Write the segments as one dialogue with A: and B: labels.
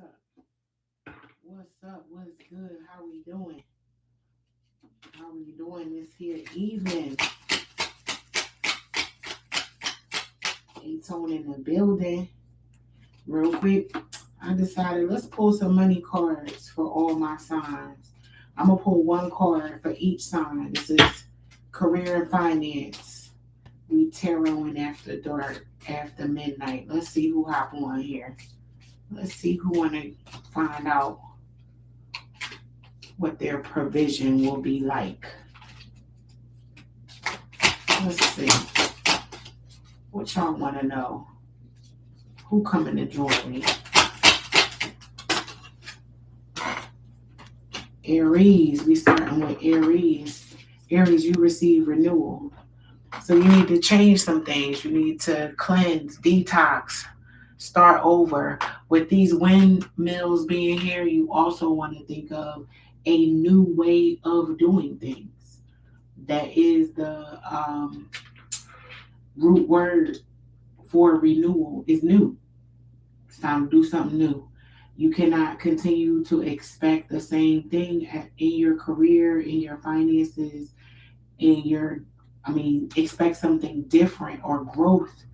A: up? What's up? What's good? How we doing? How we doing this here evening? aTone in the building. Real quick, I decided let's pull some money cards for all my signs. I'm gonna pull one card for each sign. This is career and finance. We taroting after dark, after midnight. Let's see who hop on here. Let's see who wanna find out what their provision will be like. Let's see. What y'all want to know? Who coming to join me? Aries. We starting with Aries. Aries, you receive renewal. So you need to change some things. You need to cleanse, detox, start over. With these windmills being here, you also want to think of a new way of doing things. That is the root word for renewal is new. It's time to do something new. You cannot continue to expect the same thing in your career, in your finances, expect something different or growth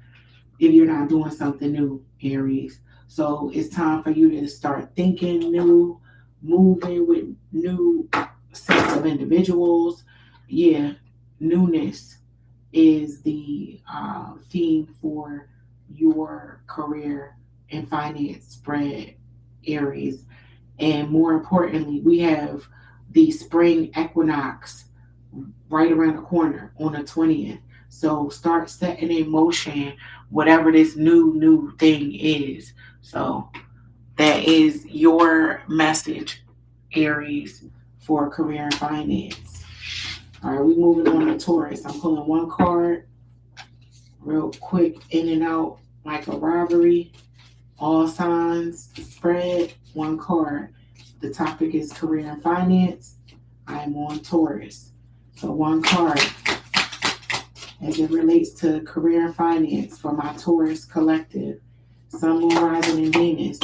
A: if you're not doing something new, Aries. So it's time for you to start thinking new, moving with new sets of individuals. Yeah, newness is the theme for your career and finance spread, Aries. And more importantly, we have the spring equinox right around the corner on the 20th. So start setting in motion whatever this new thing is. So that is your message, Aries, for career and finance. All right, we moving on to Taurus. I'm pulling one card real quick, in and out like a robbery. All signs spread, one card. The topic is career and finance. I am on Taurus. So one card as it relates to career and finance for my Taurus collective. Sun, Moon, Rising, and Venus.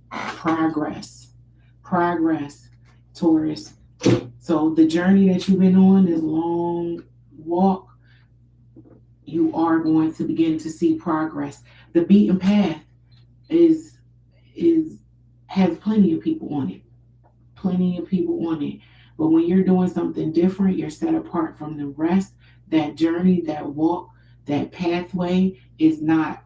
A: Progress, Taurus. So the journey that you've been on, this long walk, you are going to begin to see progress. The beaten path is has plenty of people on it. Plenty of people on it. But when you're doing something different, you're set apart from the rest. That journey, that walk, that pathway is not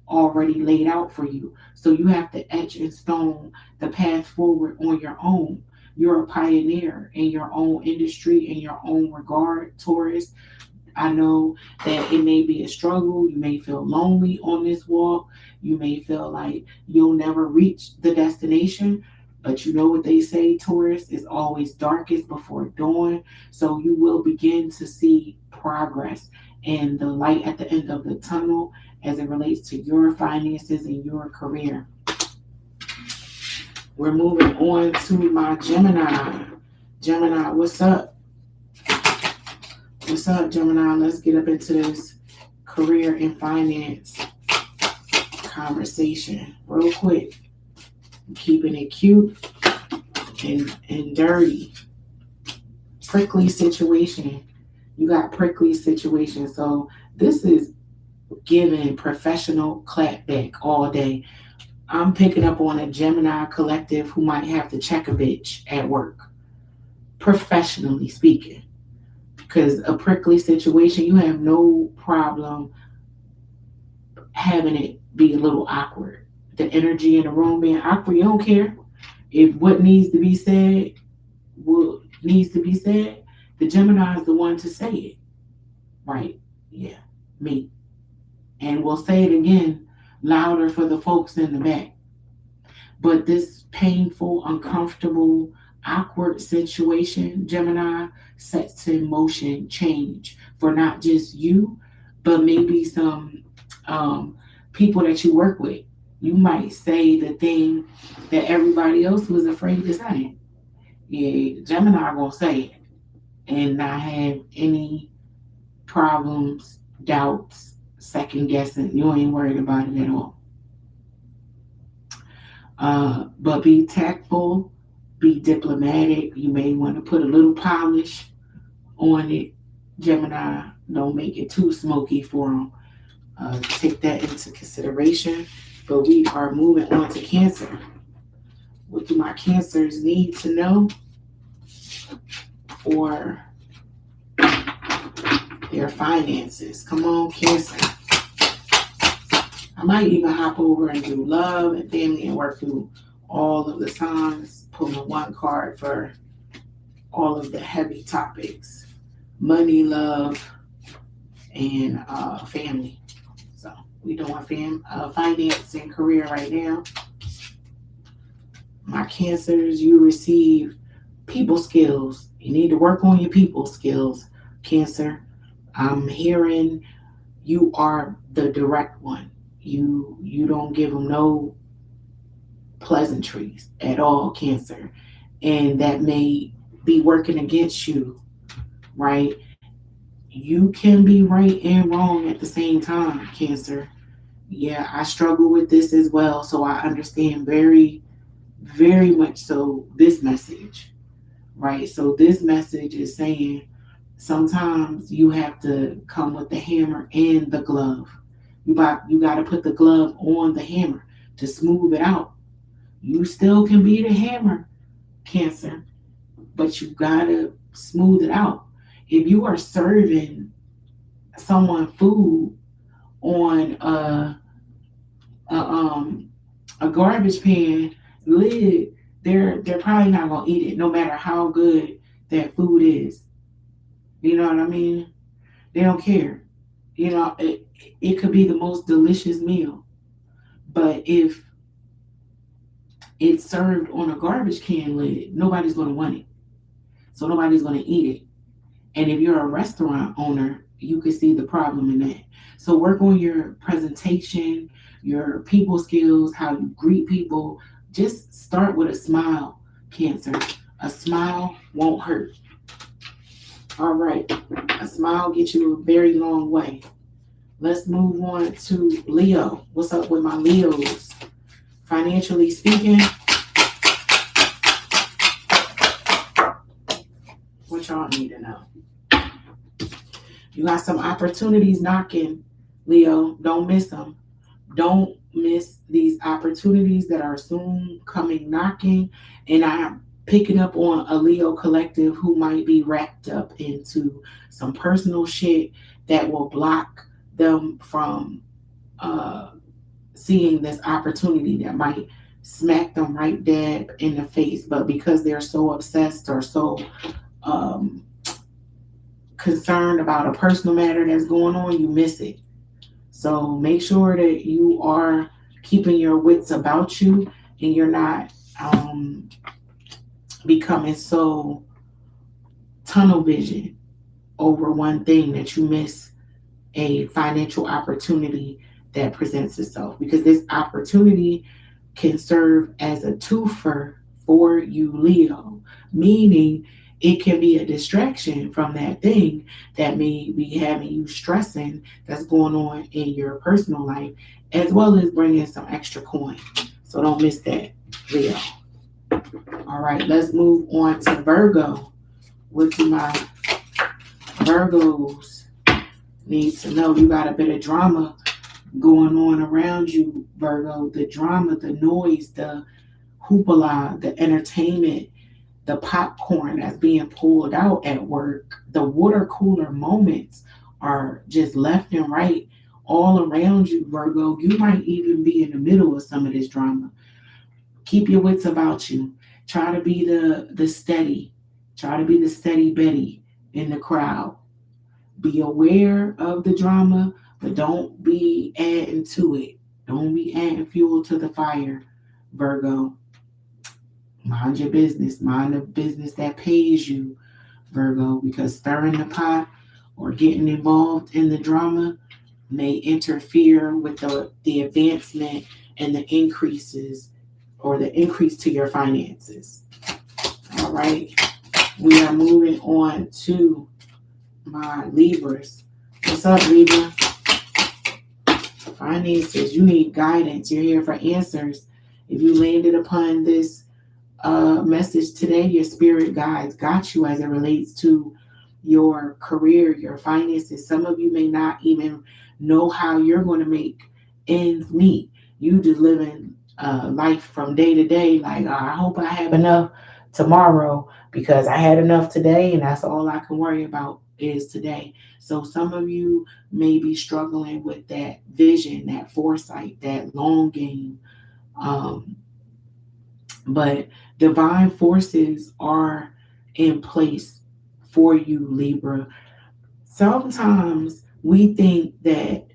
A: already laid out for you. So you have to etch in stone the path forward on your own. You're a pioneer in your own industry, in your own regard, Taurus. I know that it may be a struggle. You may feel lonely on this walk. You may feel like you'll never reach the destination. But you know what they say, Taurus, is always darkest before dawn. So you will begin to see progress and the light at the end of the tunnel as it relates to your finances and your career. We're moving on to my Gemini. Gemini, what's up? What's up, Gemini? Let's get up into this career and finance conversation real quick. I'm keeping it cute and dirty. Prickly situation. You got prickly situation. So this is giving professional clapback all day. I'm picking up on a Gemini collective who might have to check a bitch at work, professionally speaking. Because a prickly situation, you have no problem having it be a little awkward. The energy in the room being awkward, you don't care. If what needs to be said needs to be said, the Gemini is the one to say it. Right? Yeah, me. And we'll say it again louder for the folks in the back. But this painful, uncomfortable, awkward situation, Gemini, sets in motion change for not just you, but maybe some people that you work with. You might say the thing that everybody else was afraid to say. Yeah, Gemini gonna say it and not have any problems, doubts, second guessing. You ain't worried about it at all. But be tactful, be diplomatic. You may want to put a little polish on it. Gemini, don't make it too smoky for them. Take that into consideration. But we are moving on to Cancer. What do my Cancers need to know for their finances? Come on, Cancer. I might even hop over and do love and family and work through all of the signs, pulling one card for all of the heavy topics: money, love, and family. So we doing finance and career right now. My Cancers, you receive people skills. You need to work on your people skills, Cancer. I'm hearing you are the direct one. You don't give them no pleasantries at all, Cancer, and that may be working against you, right? You can be right and wrong at the same time, Cancer. Yeah, I struggle with this as well, so I understand very, very much so this message, right? So this message is saying sometimes you have to come with the hammer and the glove. You got to put the glove on the hammer to smooth it out. You still can be the hammer, Cancer, but you got to smooth it out. If you are serving someone food on a garbage pan lid, they're probably not gonna eat it, no matter how good that food is. You know what I mean? They don't care. It could be the most delicious meal, but if it's served on a garbage can lid, nobody's gonna want it. So nobody's gonna eat it. And if you're a restaurant owner, you can see the problem in that. So work on your presentation, your people skills, how you greet people. Just start with a smile, Cancer. A smile won't hurt. All right. A smile gets you a very long way. Let's move on to Leo. What's up with my Leos? Financially speaking, what y'all need to know? You got some opportunities knocking, Leo. Don't miss them. Don't miss these opportunities that are soon coming knocking. And I'm picking up on a Leo collective who might be wrapped up into some personal shit that will block them from seeing this opportunity that might smack them right dab in the face. But because they're so obsessed or so concerned about a personal matter that's going on, you miss it. So make sure that you are keeping your wits about you and you're not becoming so tunnel vision over one thing that you miss a financial opportunity that presents itself, because this opportunity can serve as a twofer for you, Leo, meaning it can be a distraction from that thing that may be having you stressing that's going on in your personal life, as well as bringing some extra coin. So don't miss that, Leo. All right, let's move on to Virgo. What do my Virgos need to know? You got a bit of drama going on around you, Virgo. The drama, the noise, the hoopla, the entertainment, the popcorn that's being pulled out at work, the water cooler moments are just left and right all around you, Virgo. You might even be in the middle of some of this drama. Keep your wits about you. Try to be the steady. Try to be the steady Betty in the crowd. Be aware of the drama, but don't be adding to it. Don't be adding fuel to the fire, Virgo. Mind your business. Mind the business that pays you, Virgo, because stirring the pot or getting involved in the drama may interfere with the advancement and the increases or the increase to your finances. All right. We are moving on to my Libras. What's up, Libra? Finances. You need guidance. You're here for answers If you landed upon this message today, your spirit guides got you as it relates to your career, your finances. Some of you may not even know how you're going to make ends meet. You just living life from day to day, like, I hope I have enough tomorrow because I had enough today, and that's all I can worry about is today. So some of you may be struggling with that vision, that foresight, that long game. Um, but divine forces are in place for you, Libra. Sometimes we think that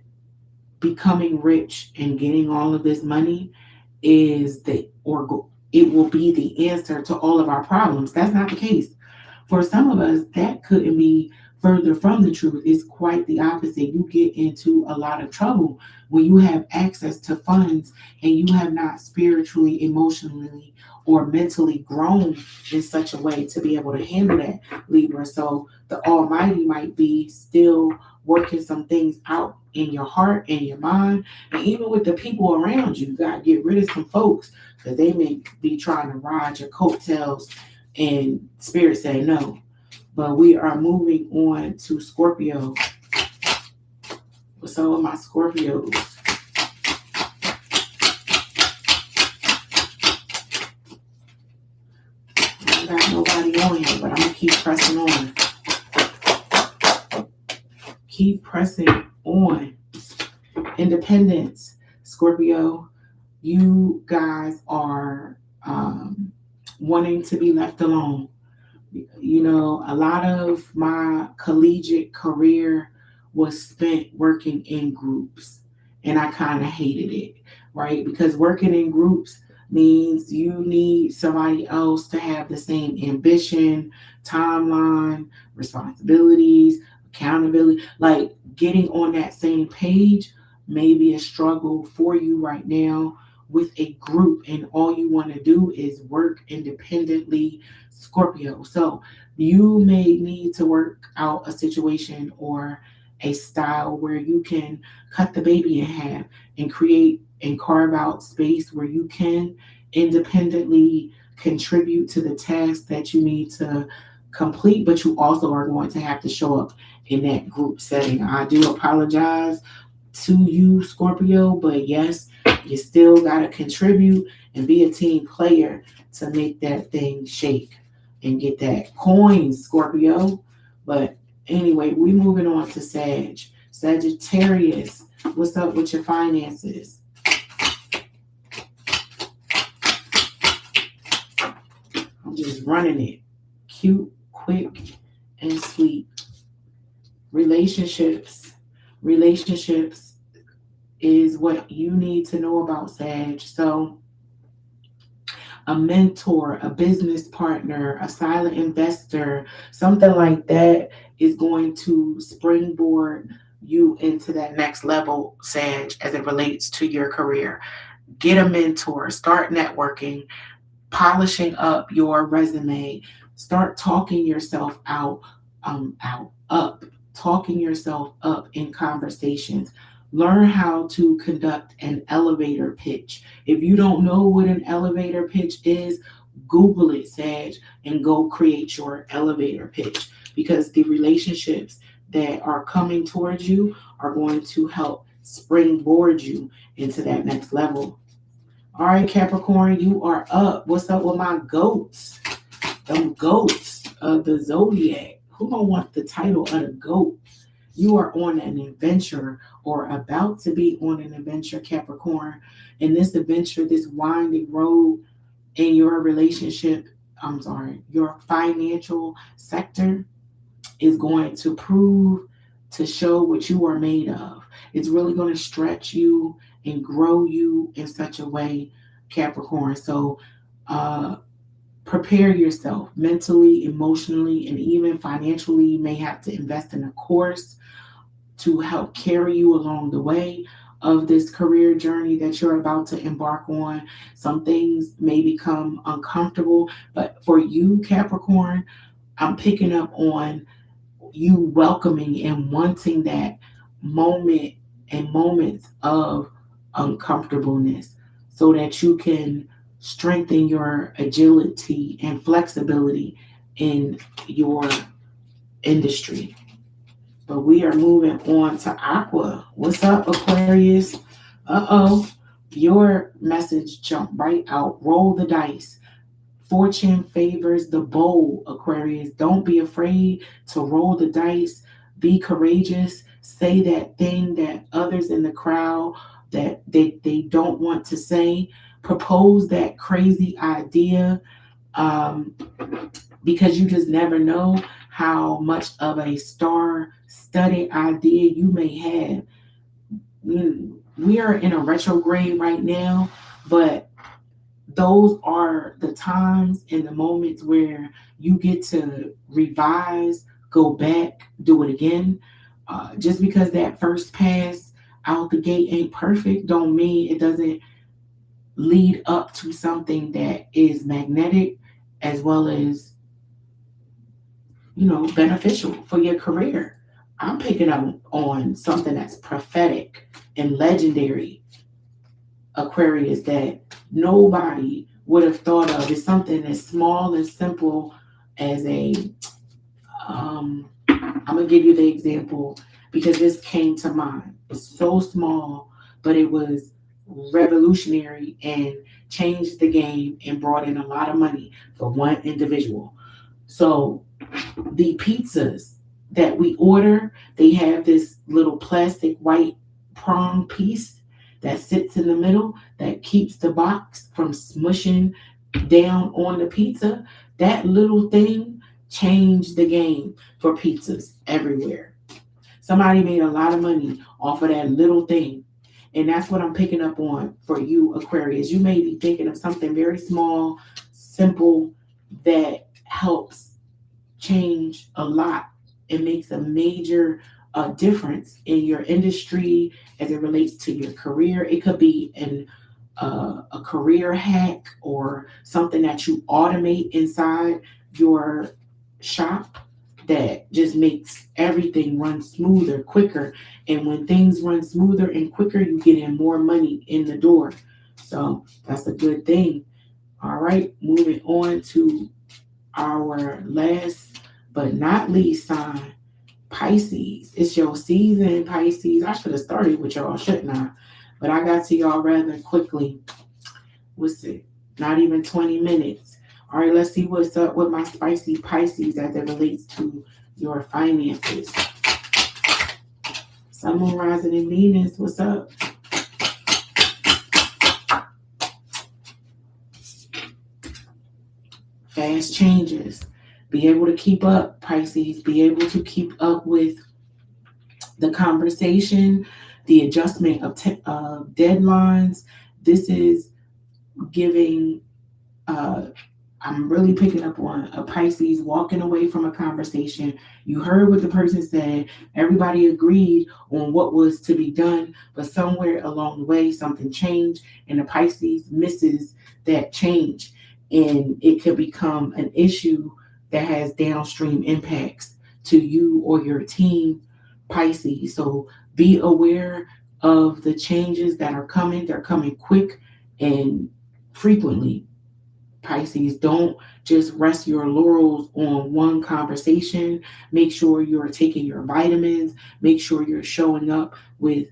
A: becoming rich and getting all of this money is it will be the answer to all of our problems. That's not the case. For some of us, that couldn't be further from the truth. It's quite the opposite. You get into a lot of trouble when you have access to funds and you have not spiritually, emotionally, or mentally grown in such a way to be able to handle that, Libra. So the Almighty might be still working some things out in your heart and your mind, and even with the people around you. You got to get rid of some folks because they may be trying to ride your coattails, and Spirit say no. But we are moving on to Scorpio. What's up with my Scorpios? I don't got nobody on here, but I'm gonna keep pressing on. Keep pressing on. Independence, Scorpio. You guys are wanting to be left alone. You know, a lot of my collegiate career was spent working in groups, and I kind of hated it, right? Because working in groups means you need somebody else to have the same ambition, timeline, responsibilities, accountability. Like getting on that same page may be a struggle for you right now with a group, and all you want to do is work independently, Scorpio. So you may need to work out a situation or a style where you can cut the baby in half and create and carve out space where you can independently contribute to the tasks that you need to complete, but you also are going to have to show up in that group setting. I do apologize to you, Scorpio, but yes, you still got to contribute and be a team player to make that thing shake and get that coin, Scorpio. But anyway, we moving on to Sagittarius. What's up with your finances? I'm just running it. Cute, quick, and sweet. Relationships. Relationships is what you need to know about, Sag. So a mentor, a business partner, a silent investor, something like that is going to springboard you into that next level, Sag, as it relates to your career. Get a mentor, start networking, polishing up your resume, start talking yourself talking yourself up in conversations. Learn how to conduct an elevator pitch. If you don't know what an elevator pitch is, Google it, Sag, and go create your elevator pitch, because the relationships that are coming towards you are going to help springboard you into that next level. All right, Capricorn, you are up. What's up with my goats? Them goats of the zodiac. Who don't want the title of the goat? You are on an adventure or about to be on an adventure, Capricorn. And this adventure, this winding road in your relationship, your financial sector is going to prove to show what you are made of. It's really going to stretch you and grow you in such a way, Capricorn. So prepare yourself mentally, emotionally, and even financially. You may have to invest in a course to help carry you along the way of this career journey that you're about to embark on. Some things may become uncomfortable, but for you, Capricorn, I'm picking up on you welcoming and wanting that moment and moments of uncomfortableness. so that you can strengthen your agility and flexibility in your industry. But we are moving on to Aqua. What's up, Aquarius? Uh-oh. Your message jumped right out. Roll the dice. Fortune favors the bold, Aquarius. Don't be afraid to roll the dice. Be courageous. Say that thing that others in the crowd that they don't want to say. Propose that crazy idea, um, because you just never know how much of a star-studded idea you may have. We are in a retrograde right now, but those are the times and the moments where you get to revise, go back, do it again. Just because that first pass out the gate ain't perfect, don't mean it doesn't lead up to something that is magnetic as well as, beneficial for your career. I'm picking up on something that's prophetic and legendary, Aquarius, that nobody would have thought of. It's something as small and simple as I'm gonna give you the example because this came to mind. It's so small, but it was revolutionary and changed the game and brought in a lot of money for one individual. So the pizzas that we order, they have this little plastic white prong piece that sits in the middle that keeps the box from smushing down on the pizza. That little thing changed the game for pizzas everywhere. Somebody made a lot of money off of that little thing. And that's what I'm picking up on for you, Aquarius. You may be thinking of something very small, simple, that helps change a lot. It makes a major difference in your industry as it relates to your career. It could be a career hack or something that you automate inside your shop that just makes everything run smoother, quicker. And when things run smoother and quicker, you get in more money in the door. So that's a good thing. All right, moving on to our last but not least sign, Pisces. It's your season, Pisces. I should have started with y'all, shouldn't I? But I got to y'all rather quickly. What's it? Not even 20 minutes. All right, let's see what's up with my spicy Pisces as it relates to your finances. Sun, Moon, Rising, and Venus, what's up? Fast changes. Be able to keep up, Pisces. Be able to keep up with the conversation, the adjustment of deadlines. This is giving, I'm really picking up on a Pisces walking away from a conversation. You heard what the person said. Everybody agreed on what was to be done, but somewhere along the way, something changed, and the Pisces misses that change. And it could become an issue that has downstream impacts to you or your team, Pisces. So be aware of the changes that are coming. They're coming quick and frequently. Pisces, don't just rest your laurels on one conversation. Make sure you're taking your vitamins. Make sure you're showing up with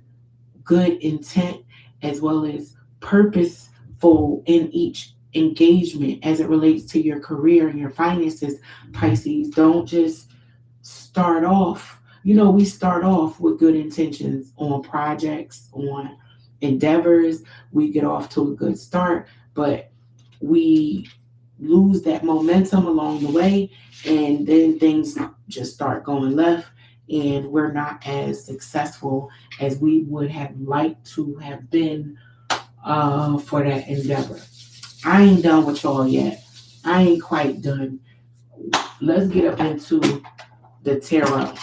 A: good intent as well as purposeful in each engagement as it relates to your career and your finances. Pisces, don't just start off. We start off with good intentions on projects, on endeavors. We get off to a good start, but we lose that momentum along the way, and then things just start going left, and we're not as successful as we would have liked to have been for that endeavor. I ain't done with y'all yet. I ain't quite done. Let's get up into the tarot.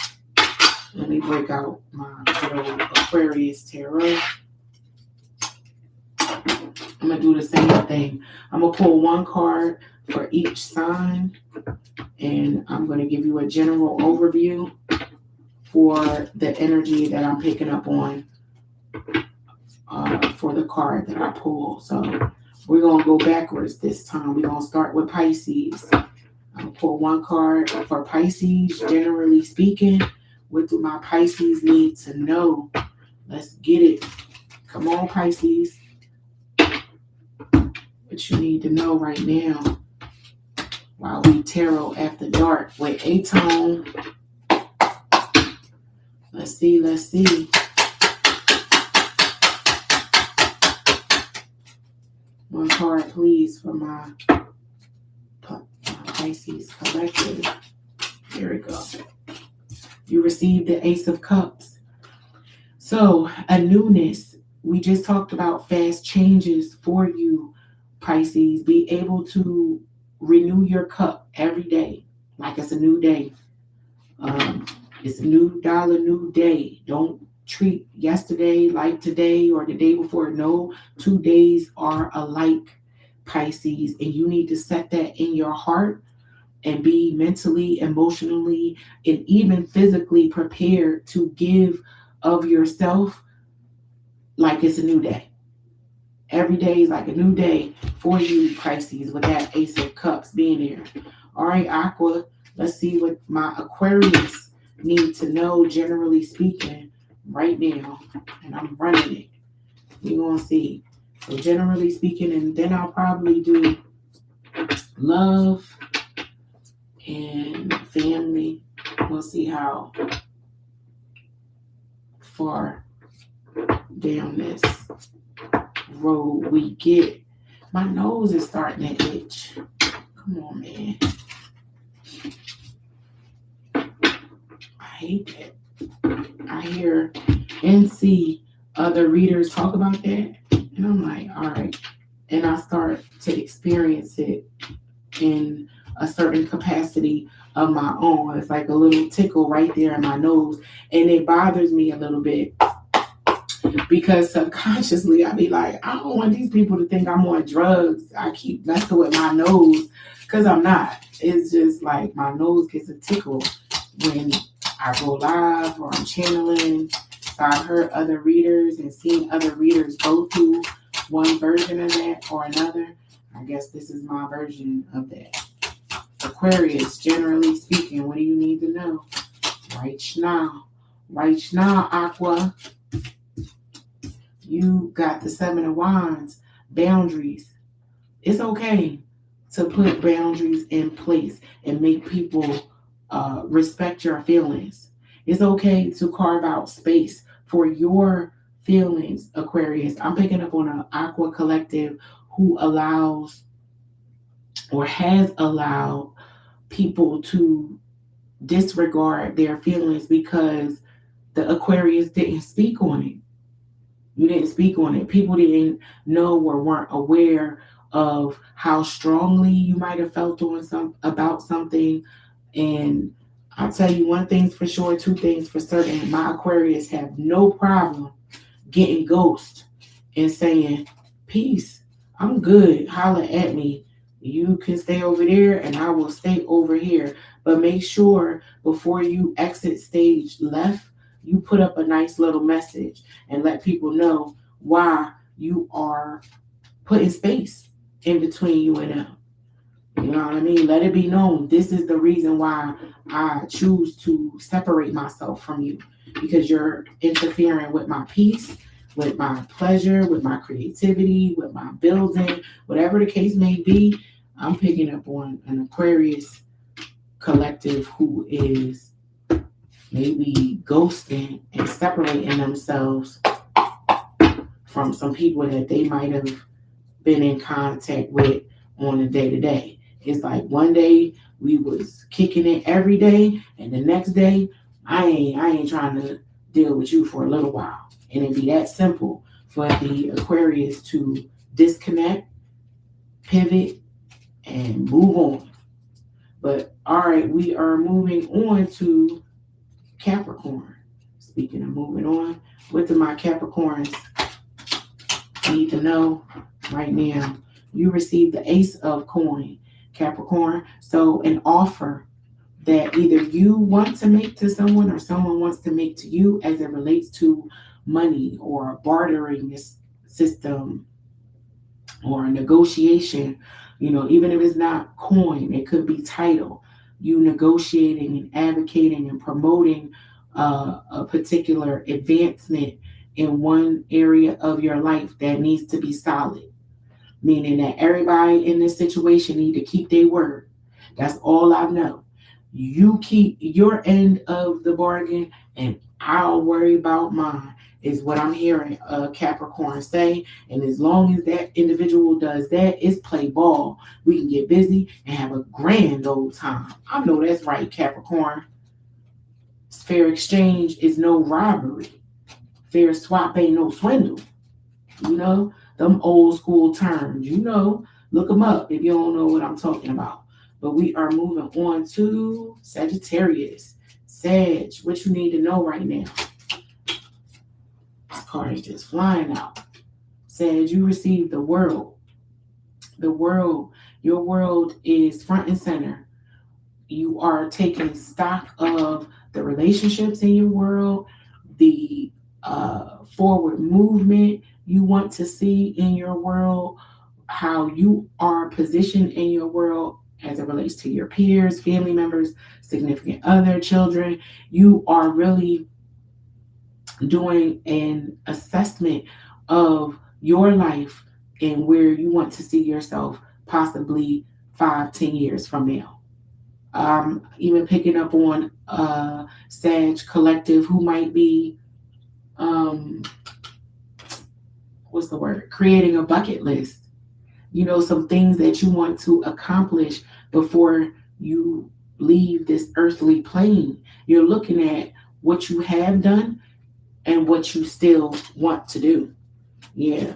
A: Let me break out my little Aquarius tarot. I'm going to do the same thing. I'm going to pull one card for each sign, and I'm going to give you a general overview for the energy that I'm picking up on for the card that I pulled. So we're going to go backwards this time. We're going to start with Pisces. I'll pull one card for Pisces. Generally speaking, what do my Pisces need to know? Let's get it. Come on, Pisces. What you need to know right now while we tarot after dark with aTone. Let's see. One card, please, for my Pisces collective. Here we go. You received the Ace of Cups. So, a newness. We just talked about fast changes for you, Pisces. Be able to renew your cup every day, like it's a new day. It's a new dollar, new day. Don't treat yesterday like today or the day before. No, 2 days are alike, Pisces, and you need to set that in your heart and be mentally, emotionally, and even physically prepared to give of yourself like it's a new day. Every day is like a new day for you, Pisces, with that Ace of Cups being there. All right, Aqua, let's see what my Aquarius need to know, generally speaking, right now. And I'm running it. We're going to see. So generally speaking, and then I'll probably do love and family. We'll see how far down this road we get. My nose is starting to itch. Come on, man. I hate that. I hear and see other readers talk about that, and I'm like, all right. And I start to experience it in a certain capacity of my own. It's like a little tickle right there in my nose, and it bothers me a little bit because subconsciously I be like, I don't want these people to think I'm on drugs. I keep messing with my nose because I'm not. It's just like my nose gets a tickle when I go live or I'm channeling. So I've heard other readers and seen other readers go through one version of that or another. I guess this is my version of that. Aquarius, generally speaking, what do you need to know? Right now, Aqua. You got the 7 of Wands, boundaries. It's okay to put boundaries in place and make people respect your feelings. It's okay to carve out space for your feelings, Aquarius. I'm picking up on an Aqua collective who allows or has allowed people to disregard their feelings because the Aquarius didn't speak on it. You didn't speak on it. People didn't know or weren't aware of how strongly you might have felt on about something. And I'll tell you one thing's for sure, 2 things for certain. My Aquarius have no problem getting ghost and saying, peace, I'm good, holla at me. You can stay over there and I will stay over here. But make sure before you exit stage left, you put up a nice little message and let people know why you are putting space in between you and them. You know what I mean? Let it be known. This is the reason why I choose to separate myself from you, because you're interfering with my peace, with my pleasure, with my creativity, with my building, whatever the case may be. I'm picking up on an Aquarius collective who is maybe ghosting and separating themselves from some people that they might have been in contact with on a day-to-day. It's like one day we was kicking it every day, and the next day I ain't trying to deal with you for a little while. And it'd be that simple for the Aquarius to disconnect, pivot, and move on. But all right, we are moving on to Capricorn. Speaking of moving on, what do my Capricorns need to know right now? You received the Ace of Coin, Capricorn. So an offer that either you want to make to someone or someone wants to make to you as it relates to money or a bartering system or a negotiation, even if it's not coin, it could be title. You negotiating and advocating and promoting a particular advancement in one area of your life that needs to be solid, meaning that everybody in this situation need to keep their word. That's all I know. You keep your end of the bargain, and I'll worry about mine, is what I'm hearing Capricorn say. And as long as that individual does that, it's play ball. We can get busy and have a grand old time. I know that's right, Capricorn. Fair exchange is no robbery. Fair swap ain't no swindle. Them old school terms, look them up if you don't know what I'm talking about. But we are moving on to Sagittarius. Sag, what you need to know right now. This card is just flying out. Sag, you receive the world. The world, your world is front and center. You are taking stock of the relationships in your world, the forward movement you want to see in your world, how you are positioned in your world as it relates to your peers, family members, significant other, children. You are really doing an assessment of your life and where you want to see yourself possibly 5-10 years from now. Even picking up on Sag Collective, who might be what's the word? Creating a bucket list. Some things that you want to accomplish before you leave this earthly plane. You're looking at what you have done and what you still want to do. Yeah,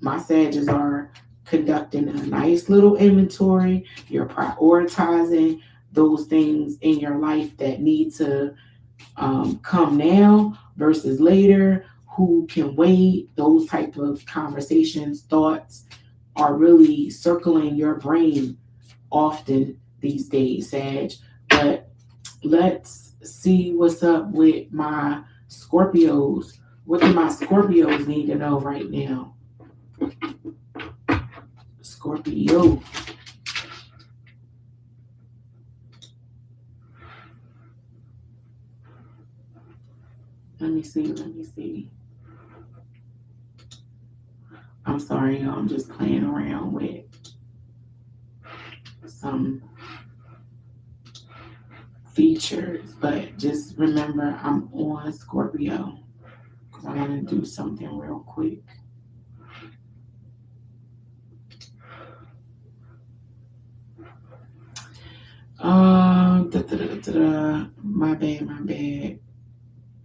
A: my Sages are conducting a nice little inventory. You're prioritizing those things in your life that need to come now versus later. Who can wait? Those type of conversations, thoughts are really circling your brain often these days, Sag. But let's see what's up with my Scorpios. What do my Scorpios need to know right now? Scorpio. Let me see. I'm sorry, y'all. I'm just playing around with some features, but just remember I'm on Scorpio because I want to do something real quick. My bad.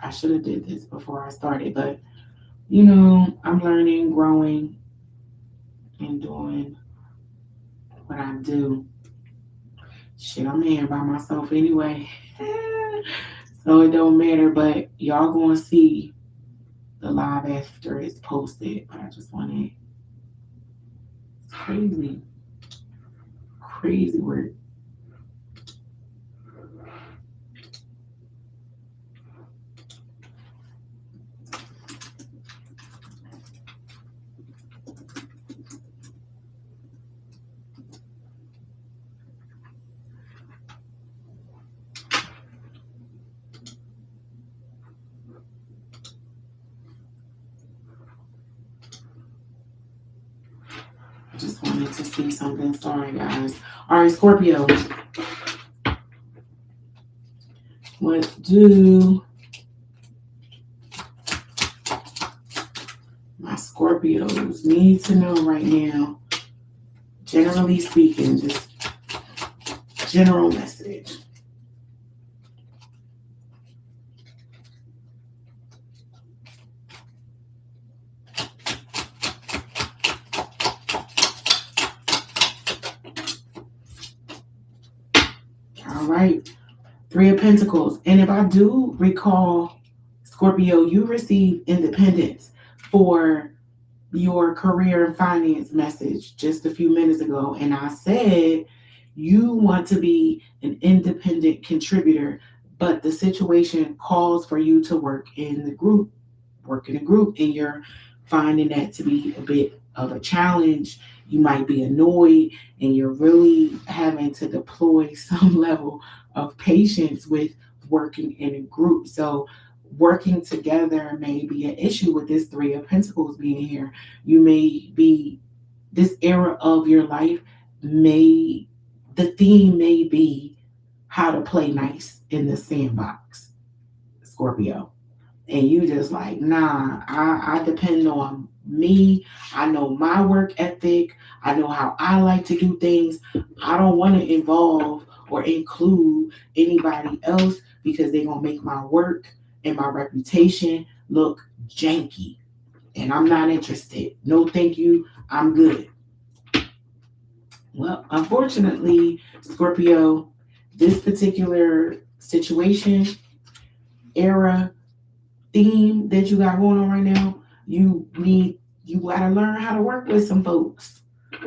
A: I should have did this before I started, but I'm learning, growing, and doing what I do. Shit, I'm here by myself anyway. So it don't matter, but y'all gonna see the live after it's posted. But I just wanted, it's crazy work. I just wanted to see something. Sorry, guys. All right, Scorpio. What do my Scorpios need to know right now? Generally speaking, just general message. All right. 3 of Pentacles. And if I do recall, Scorpio, you received independence for your career and finance message just a few minutes ago. And I said you want to be an independent contributor, but the situation calls for you to work in the group. work in a group and you're finding that to be a bit of a challenge, you might be annoyed and you're really having to deploy some level of patience with working in a group. So working together may be an issue with this Three of Pentacles being here. You may be, this era of your life may, the theme may be how to play nice in the sandbox, Scorpio. And you just like, nah, I depend on me. I know my work ethic. I know how I like to do things. I don't want to involve or include anybody else because they're going to make my work and my reputation look janky. And I'm not interested. No, thank you. I'm good. Well, unfortunately, Scorpio, this particular situation, era, theme that you got going on right now, you gotta learn how to work with some folks.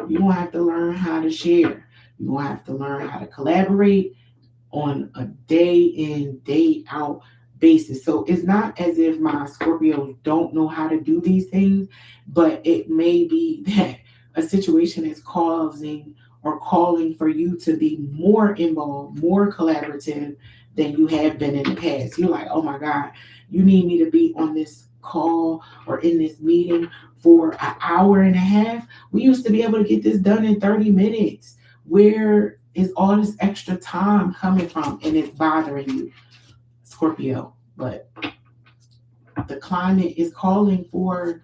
A: You're gonna have to learn how to share. You're gonna have to learn how to collaborate on a day in, day out basis. So it's not as if my Scorpios don't know how to do these things, but it may be that a situation is causing or calling for you to be more involved, more collaborative than you have been in the past. You're like, oh my God, you need me to be on this call or in this meeting for an hour and a half. We used to be able to get this done in 30 minutes. Where is all this extra time coming from? And it's bothering you, Scorpio. But the climate is calling for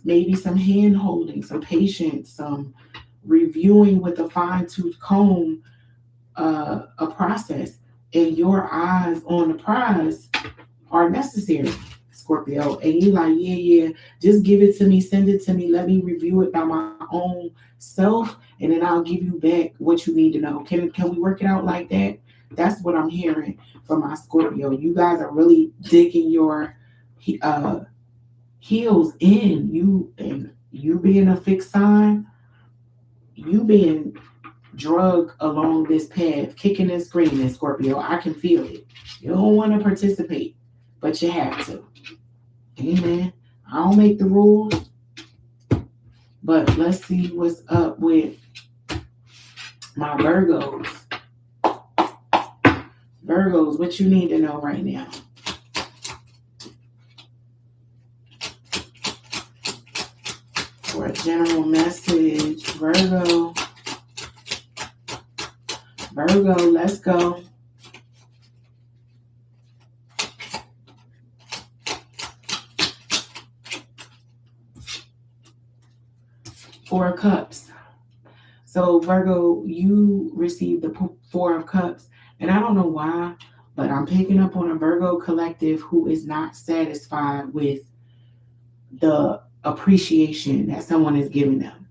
A: maybe some hand holding, some patience, some reviewing with a fine tooth comb, a process. And your eyes on the prize are necessary, Scorpio. And you like, yeah, just give it to me, send it to me, let me review it by my own self, and then I'll give you back what you need to know. Can we work it out like that? That's what I'm hearing from my Scorpio. You guys are really digging your heels in. You being a fixed sign, you being drug along this path, kicking and screaming, Scorpio. I can feel it. You don't want to participate, but you have to. Amen. I don't make the rules, but let's see what's up with my Virgos. Virgos, what you need to know right now? For a general message, Virgo. Virgo, let's go. Four of Cups. So Virgo, you received the Four of Cups. And I don't know why, but I'm picking up on a Virgo collective who is not satisfied with the appreciation that someone is giving them.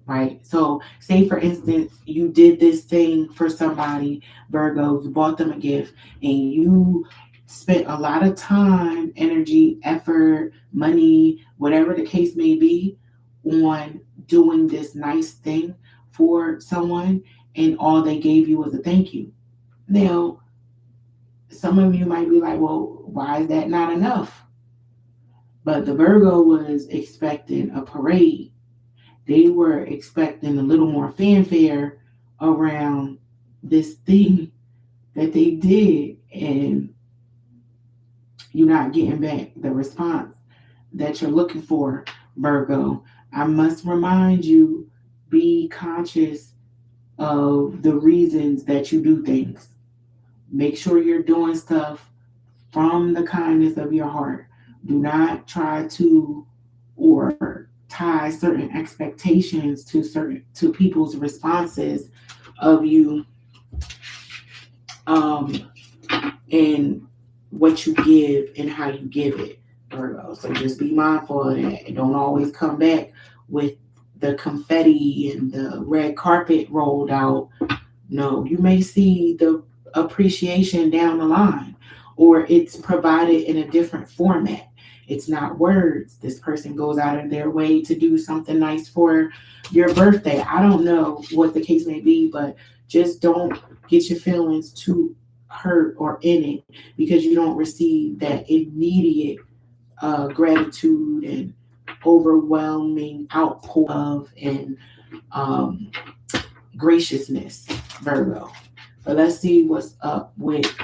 A: Right? So say for instance, you did this thing for somebody, Virgo, you bought them a gift and you spent a lot of time, energy, effort, money, whatever the case may be, on doing this nice thing for someone, and all they gave you was a thank you. Now, some of you might be like, well, why is that not enough? But the Virgo was expecting a parade. They were expecting a little more fanfare around this thing that they did, and you're not getting back the response that you're looking for, Virgo. I must remind you, be conscious of the reasons that you do things. Make sure you're doing stuff from the kindness of your heart. Do not try to or tie certain expectations to people's responses of you, and what you give and how you give it, Virgo. So just be mindful of that. It don't always come back with the confetti and the red carpet rolled out. No, you may see the appreciation down the line, or it's provided in a different format. It's not words. This person goes out of their way to do something nice for your birthday. I don't know what the case may be, but just don't get your feelings too hurt or in it because you don't receive that immediate gratitude and overwhelming outpour of and um, graciousness, Virgo. But let's see what's up with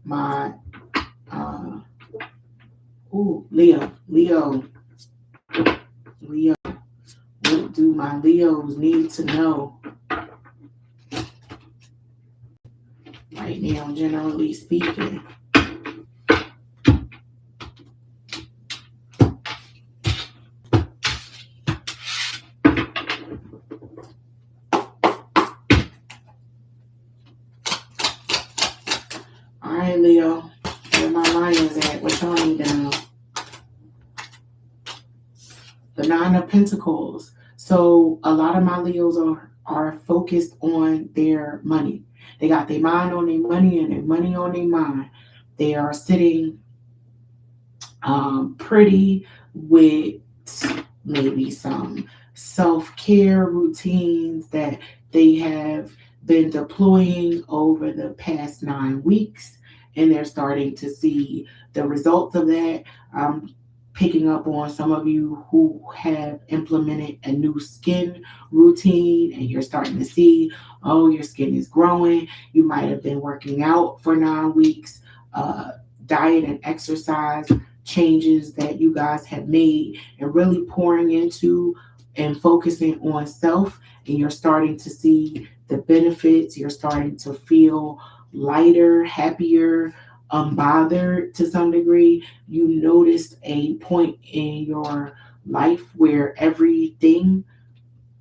A: my Leo. Leo. What do my Leos need to know right now, generally speaking? All right, Leo. Where my lions at? What y'all need to know? The Nine of Pentacles. So a lot of my Leos are focused on their money. They got their mind on their money and their money on their mind. They are sitting pretty with maybe some self-care routines that they have been deploying over the past 9 weeks, and they're starting to see the results of that. Picking up on some of you who have implemented a new skin routine, and you're starting to see, oh, your skin is growing. You might have been working out for 9 weeks, diet and exercise changes that you guys have made, and really pouring into and focusing on self, and you're starting to see the benefits. You're starting to feel lighter, happier, unbothered to some degree. You noticed a point in your life where everything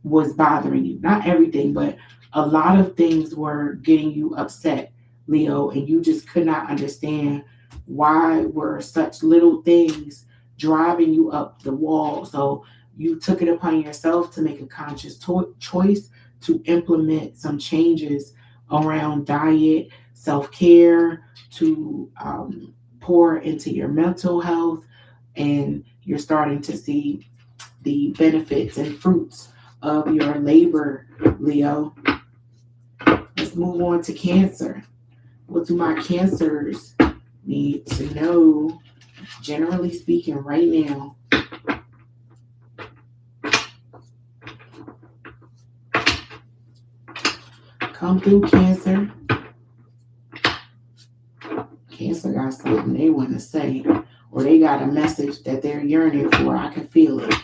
A: was bothering you. Not everything, but a lot of things were getting you upset, Leo, and you just could not understand why were such little things driving you up the wall. So you took it upon yourself to make a conscious choice to implement some changes around diet, self-care, to pour into your mental health, and you're starting to see the benefits and fruits of your labor, Leo. Let's move on to Cancer. What do my Cancers need to know, generally speaking, right now? Come through, Cancer. Cancer got something they want to say, or they got a message that they're yearning for. I can feel it.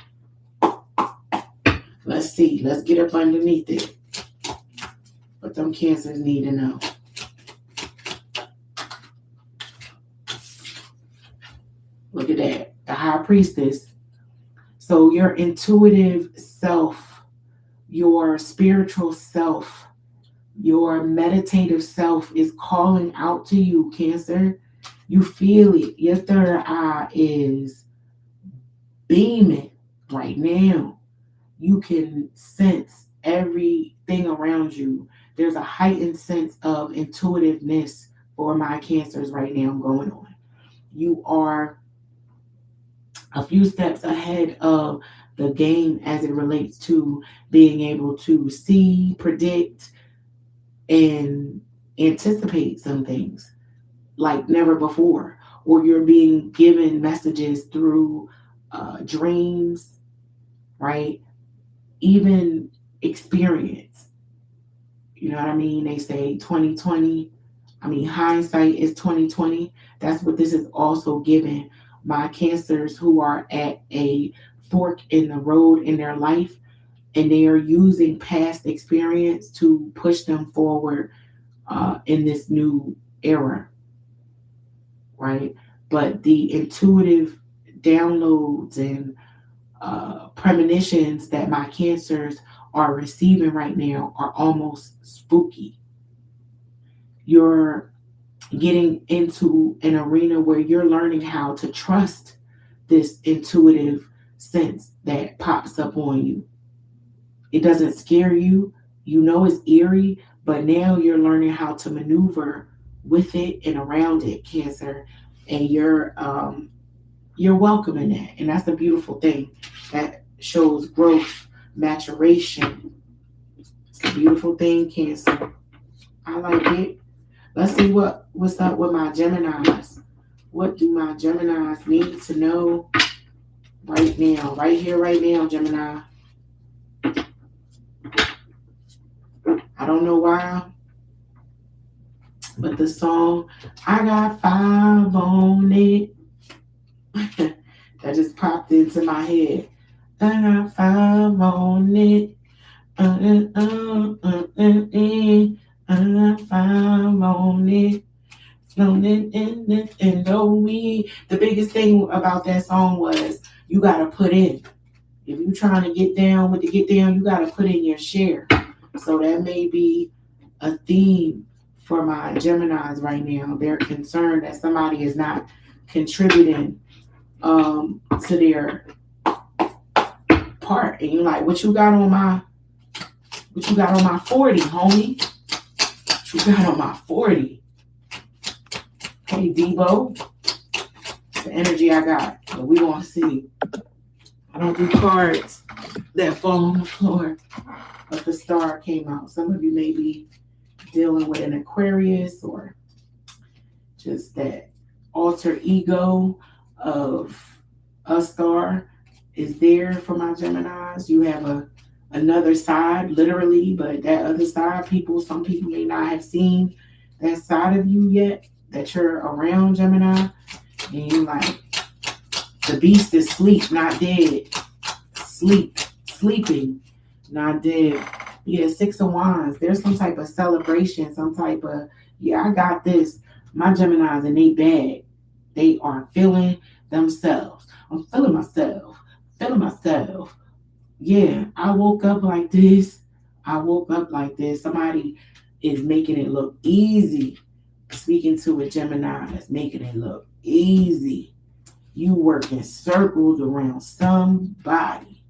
A: Let's see. Let's get up underneath it. What them Cancers need to know. Look at that. The High Priestess. So your intuitive self, your spiritual self, your meditative self is calling out to you, Cancer. You feel it. Your third eye is beaming right now. You can sense everything around you. There's a heightened sense of intuitiveness for my Cancers right now going on. You are a few steps ahead of the game as it relates to being able to see, predict, and anticipate some things like never before. Or you're being given messages through dreams, right? Even experience. You know what I mean? They say 2020. I mean, hindsight is 2020. That's what this is also giving my Cancers who are at a fork in the road in their life, and they are using past experience to push them forward in this new era, right? But the intuitive downloads and premonitions that my Cancers are receiving right now are almost spooky. You're getting into an arena where you're learning how to trust this intuitive sense that pops up on you. It doesn't scare you. You know it's eerie, but now you're learning how to maneuver with it and around it, Cancer. And you're welcoming that. And that's a beautiful thing. That shows growth, maturation. It's a beautiful thing, Cancer. I like it. Let's see what's up with my Geminis. What do my Geminis need to know right now, right here, right now, Gemini. I don't know why, but the song I got five on it that just popped into my head. I got five on it. I got five on it. And the biggest thing about that song was you gotta put in. If you're trying to get down with the get down, you gotta put in your share. So that may be a theme for my Geminis right now. They're concerned that somebody is not contributing to their part. And you're like, what you got on my 40, homie? What you got on my 40? Hey, Debo. The energy I got. But we gonna see. I don't do cards that fall on the floor. But the star came out. Some of you may be dealing with an Aquarius or just that alter ego of a star is there for my Geminis. You have another side, literally, but that other side, some people may not have seen that side of you yet, that you're around, Gemini. And you're like, the beast is sleep, not dead. Sleeping, not dead. Yeah, Six of Wands. There's some type of celebration, some type of, I got this. My Geminis in they bag. They are feeling themselves. I'm feeling myself. Yeah, I woke up like this. Somebody is making it look easy. Speaking to a Gemini that's making it look easy. You work in circles around somebody.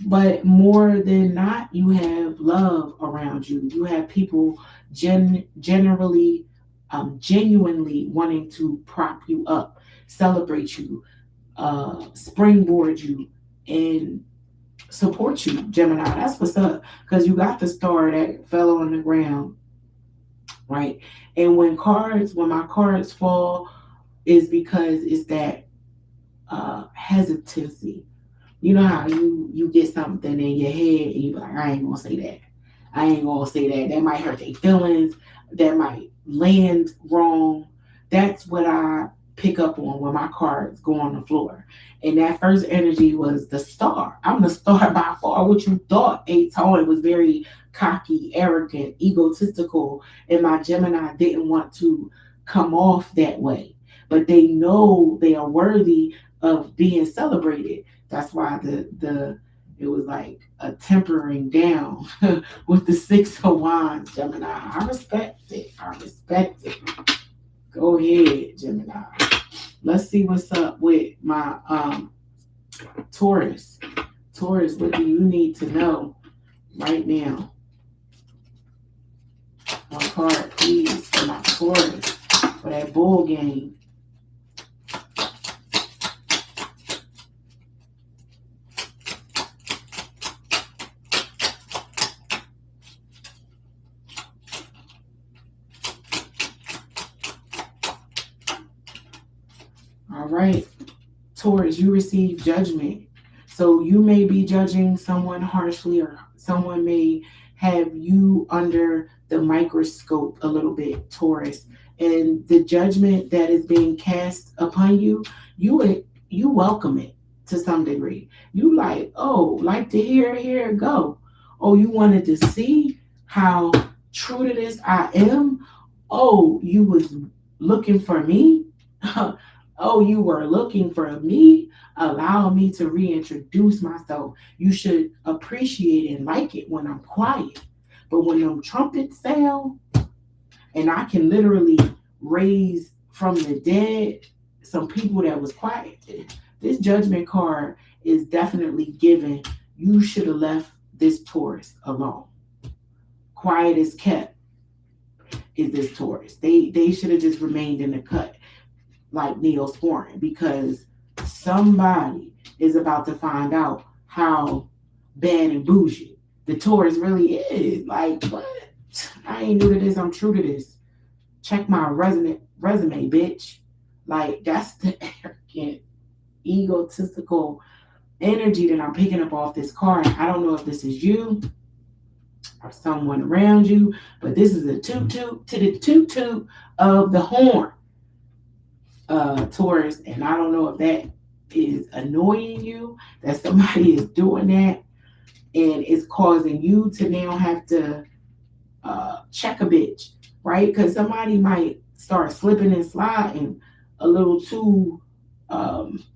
A: But more than not, you have love around you. You have people genuinely wanting to prop you up, celebrate you, springboard you, and support you, Gemini. That's what's up. Because you got the star that fell on the ground, right? And when my cards fall, is because it's that hesitancy. You know how you get something in your head and you be like, I ain't gonna say that. That might hurt their feelings. That might land wrong. That's what I pick up on when my cards go on the floor. And that first energy was the star. I'm the star by far. What you thought, aTone, was very cocky, arrogant, egotistical, and my Gemini didn't want to come off that way. But they know they are worthy of being celebrated. That's why it was like a tempering down with the Six of Wands, Gemini. I respect it. Go ahead, Gemini. Let's see what's up with my Taurus. Taurus, what do you need to know right now? One card, please, for my Taurus, for that bull game. All right, Taurus, you receive judgment. So you may be judging someone harshly, or someone may have you under the microscope a little bit, Taurus. And the judgment that is being cast upon you, you welcome it to some degree. You like to hear it go. Oh, you wanted to see how true to this I am? Oh, you was looking for me? Oh, you were looking for me? Allow me to reintroduce myself. You should appreciate and like it when I'm quiet. But when them trumpets sound, and I can literally raise from the dead some people that was quiet, this judgment card is definitely given. You should have left this Taurus alone. Quiet is kept is this Taurus. They should have just remained in the cut like Neosporin, because somebody is about to find out how bad and bougie the Taurus really is. Like, what? I ain't new to this. I'm true to this. Check my resume, bitch. Like, that's the arrogant egotistical energy that I'm picking up off this card. I don't know if this is you or someone around you, but this is a toot toot to the toot toot of the horn, Taurus. And I don't know if that is annoying you, that somebody is doing that and it's causing you to now have to check a bitch, right? Because somebody might start slipping and sliding a little too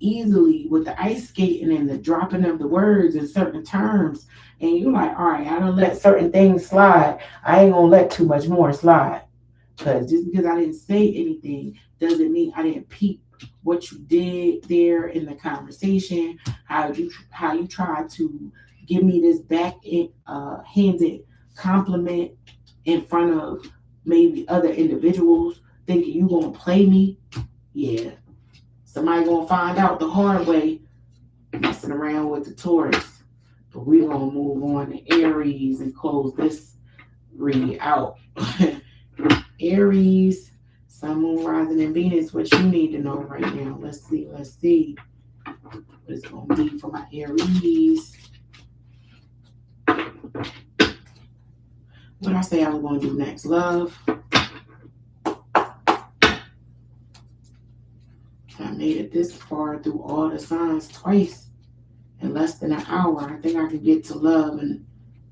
A: easily with the ice skating and the dropping of the words in certain terms. And you're like, all right, I don't let certain things slide. I ain't gonna let too much more slide. Because just because I didn't say anything doesn't mean I didn't peep what you did there in the conversation, how you tried to give me this handed compliment in front of maybe other individuals, thinking you gonna play me. Yeah, somebody gonna find out the hard way messing around with the Taurus. But we're gonna move on to Aries and close this read out. Aries, Sun, Moon, Rising, and Venus. What you need to know right now. Let's see what it's gonna be for my Aries. What I say I was gonna do next? Love. I made it this far through all the signs twice in less than an hour. I think I could get to love in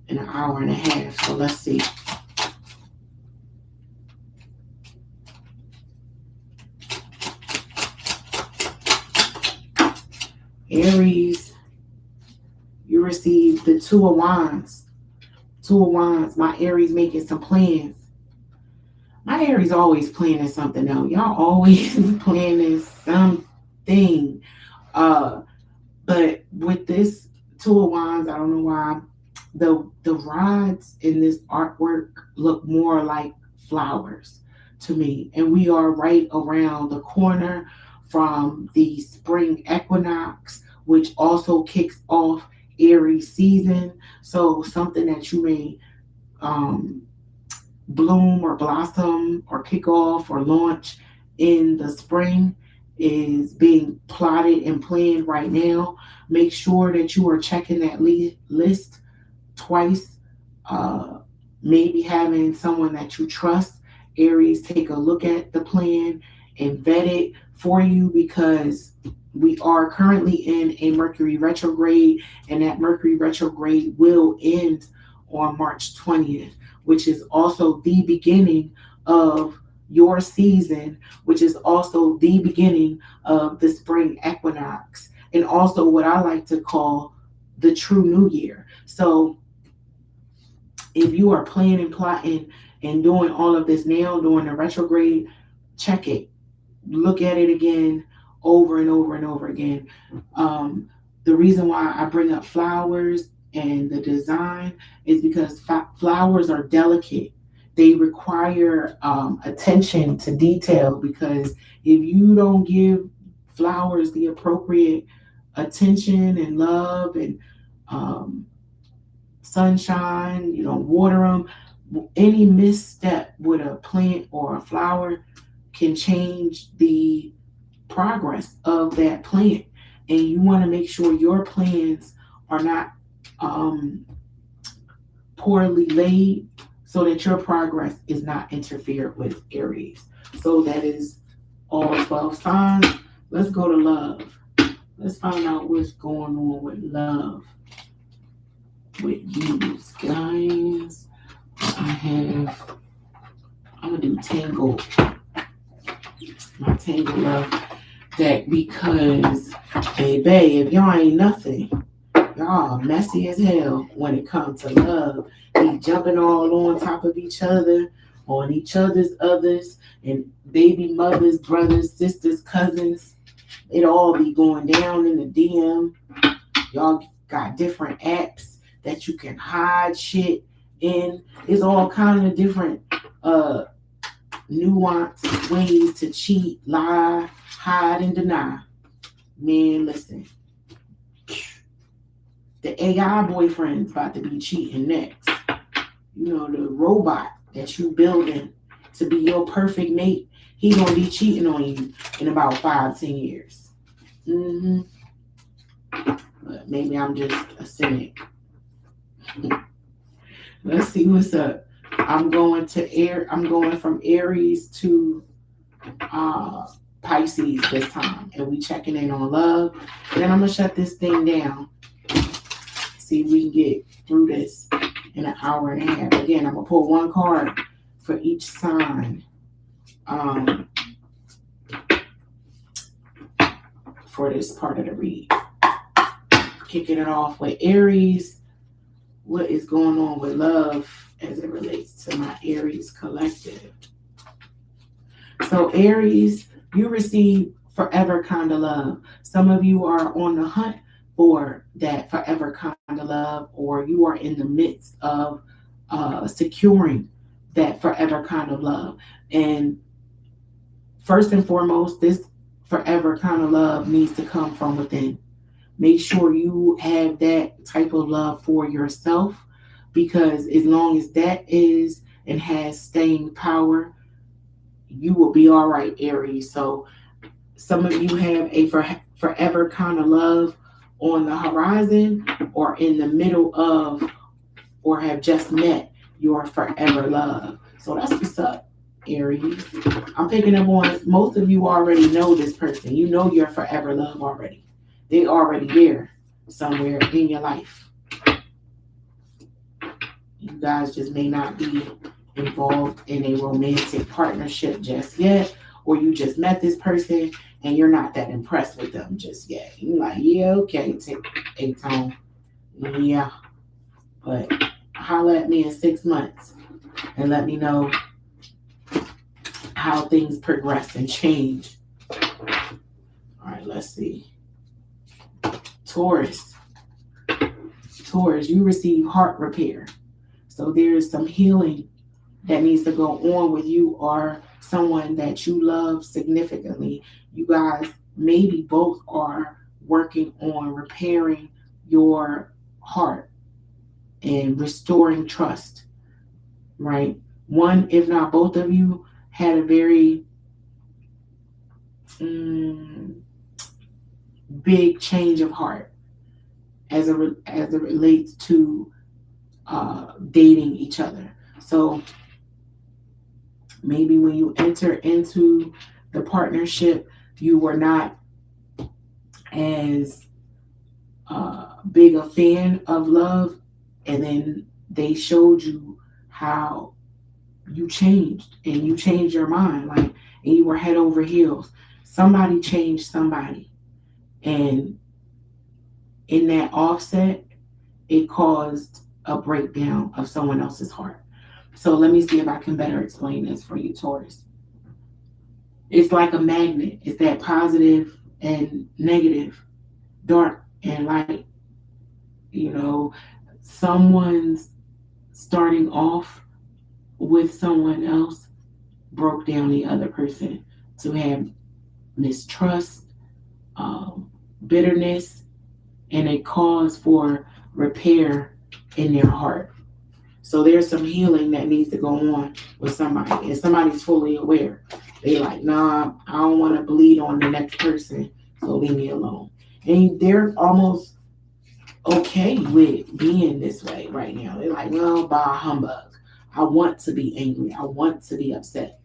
A: an hour and a half. So let's see. Aries, you receive the Two of Wands. Two of Wands. My Aries making some plans. My Aries always planning something though. Y'all always planning something. But with this Two of Wands, I don't know why, the rods in this artwork look more like flowers to me. And we are right around the corner from the spring equinox, which also kicks off Aries season. So something that you may bloom or blossom or kick off or launch in the spring is being plotted and planned right now. Make sure that you are checking that list twice, maybe having someone that you trust, Aries, take a look at the plan and vet it for you, because we are currently in a Mercury retrograde, and that Mercury retrograde will end on March 20th, which is also the beginning of your season, which is also the beginning of the spring equinox, and also what I like to call the true new year. So if you are planning, plotting, and doing all of this now during the retrograde, check it. Look at it again, over and over and over again. The reason why I bring up flowers and the design is because flowers are delicate. They require attention to detail, because if you don't give flowers the appropriate attention and love and sunshine, you don't water them, any misstep with a plant or a flower can change the progress of that plant. And you want to make sure your plans are not poorly laid, so that your progress is not interfered with, Aries. So that is all 12 signs. Let's go to love. Let's find out what's going on with love with you guys. I'm gonna do Tangle, my Tangle love deck, because baby, if y'all ain't nothing, y'all messy as hell when it comes to love. Be jumping all on top of each other, on each other's others, and baby mothers, brothers, sisters, cousins. It all be going down in the DM. Y'all got different apps that you can hide shit in. It's all kind of different nuanced ways to cheat, lie, hide, and deny. Man, listen. The AI boyfriend's about to be cheating next. You know, the robot that you building to be your perfect mate, he gonna be cheating on you in about 5-10 years. Hmm. But maybe I'm just a cynic. Let's see what's up. I'm going from Aries to uh Pisces this time, and we checking in on love. And then I'm gonna shut this thing down. See if we can get through this in an hour and a half. Again, I'm gonna pull one card for each sign. Um, for this part of the read. Kicking it off with Aries. What is going on with love as it relates to my Aries collective? So, Aries, you receive forever kind of love. Some of you are on the hunt for that forever kind of love, or you are in the midst of securing that forever kind of love. And first and foremost, this forever kind of love needs to come from within. Make sure you have that type of love for yourself, because as long as that is and has staying power, you will be all right, Aries. So some of you have a forever kind of love on the horizon, or in the middle of, or have just met your forever love. So that's what's up, Aries. I'm picking up on most of you already know this person. You know your forever love already. They already there somewhere in your life. You guys just may not be involved in a romantic partnership just yet, or you just met this person and you're not that impressed with them just yet. You're like, yeah, okay, take aTone. Yeah, but holla at me in 6 months and let me know how things progress and change. All right, let's see. Taurus. Taurus, you receive heart repair. So there's some healing that needs to go on with you or someone that you love significantly. You guys maybe both are working on repairing your heart and restoring trust, right? One, if not both of you, had a very big change of heart as it relates to dating each other. So maybe when you enter into the partnership, you were not as big a fan of love, and then they showed you how you changed, and you changed your mind, like, and you were head over heels. Somebody changed somebody, and in that offset, it caused a breakdown of someone else's heart. So let me see if I can better explain this for you, Taurus. It's like a magnet. It's that positive and negative, dark and light. You know, someone's starting off with someone else broke down the other person to have mistrust, bitterness, and a cause for repair in their heart. So there's some healing that needs to go on with somebody, and somebody's fully aware. They like, nah, I don't want to bleed on the next person, so leave me alone. And they're almost okay with being this way right now. They're like, well, bah humbug. I want to be angry. I want to be upset.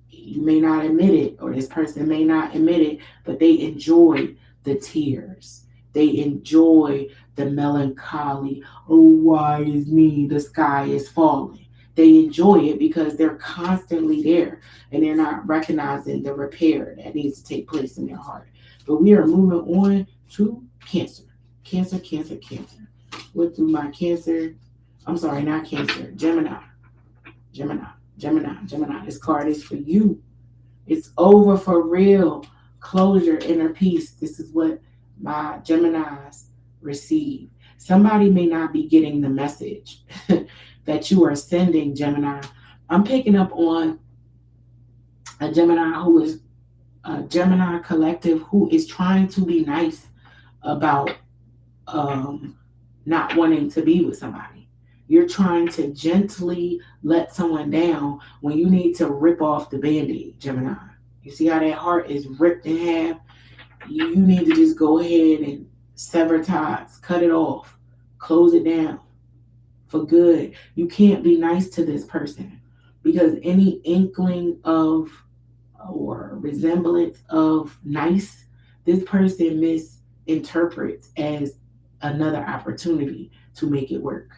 A: You may not admit it, or this person may not admit it, but they enjoy the tears. They enjoy the melancholy. Oh, why is me? The sky is falling. They enjoy it because they're constantly there, and they're not recognizing the repair that needs to take place in their heart. But we are moving on to Cancer. Cancer, Cancer, Cancer. What do my Cancer? I'm sorry, not Cancer. Gemini. Gemini. Gemini. Gemini. This card is for you. It's over for real. Closure, inner peace. This is what my Geminis receive. Somebody may not be getting the message that you are sending, Gemini. I'm picking up on a Gemini who is a Gemini collective who is trying to be nice about not wanting to be with somebody. You're trying to gently let someone down when you need to rip off the band-aid, Gemini. You see how that heart is ripped in half? You need to just go ahead and sever ties, cut it off, close it down for good. You can't be nice to this person because any inkling of or resemblance of nice, this person misinterprets as another opportunity to make it work.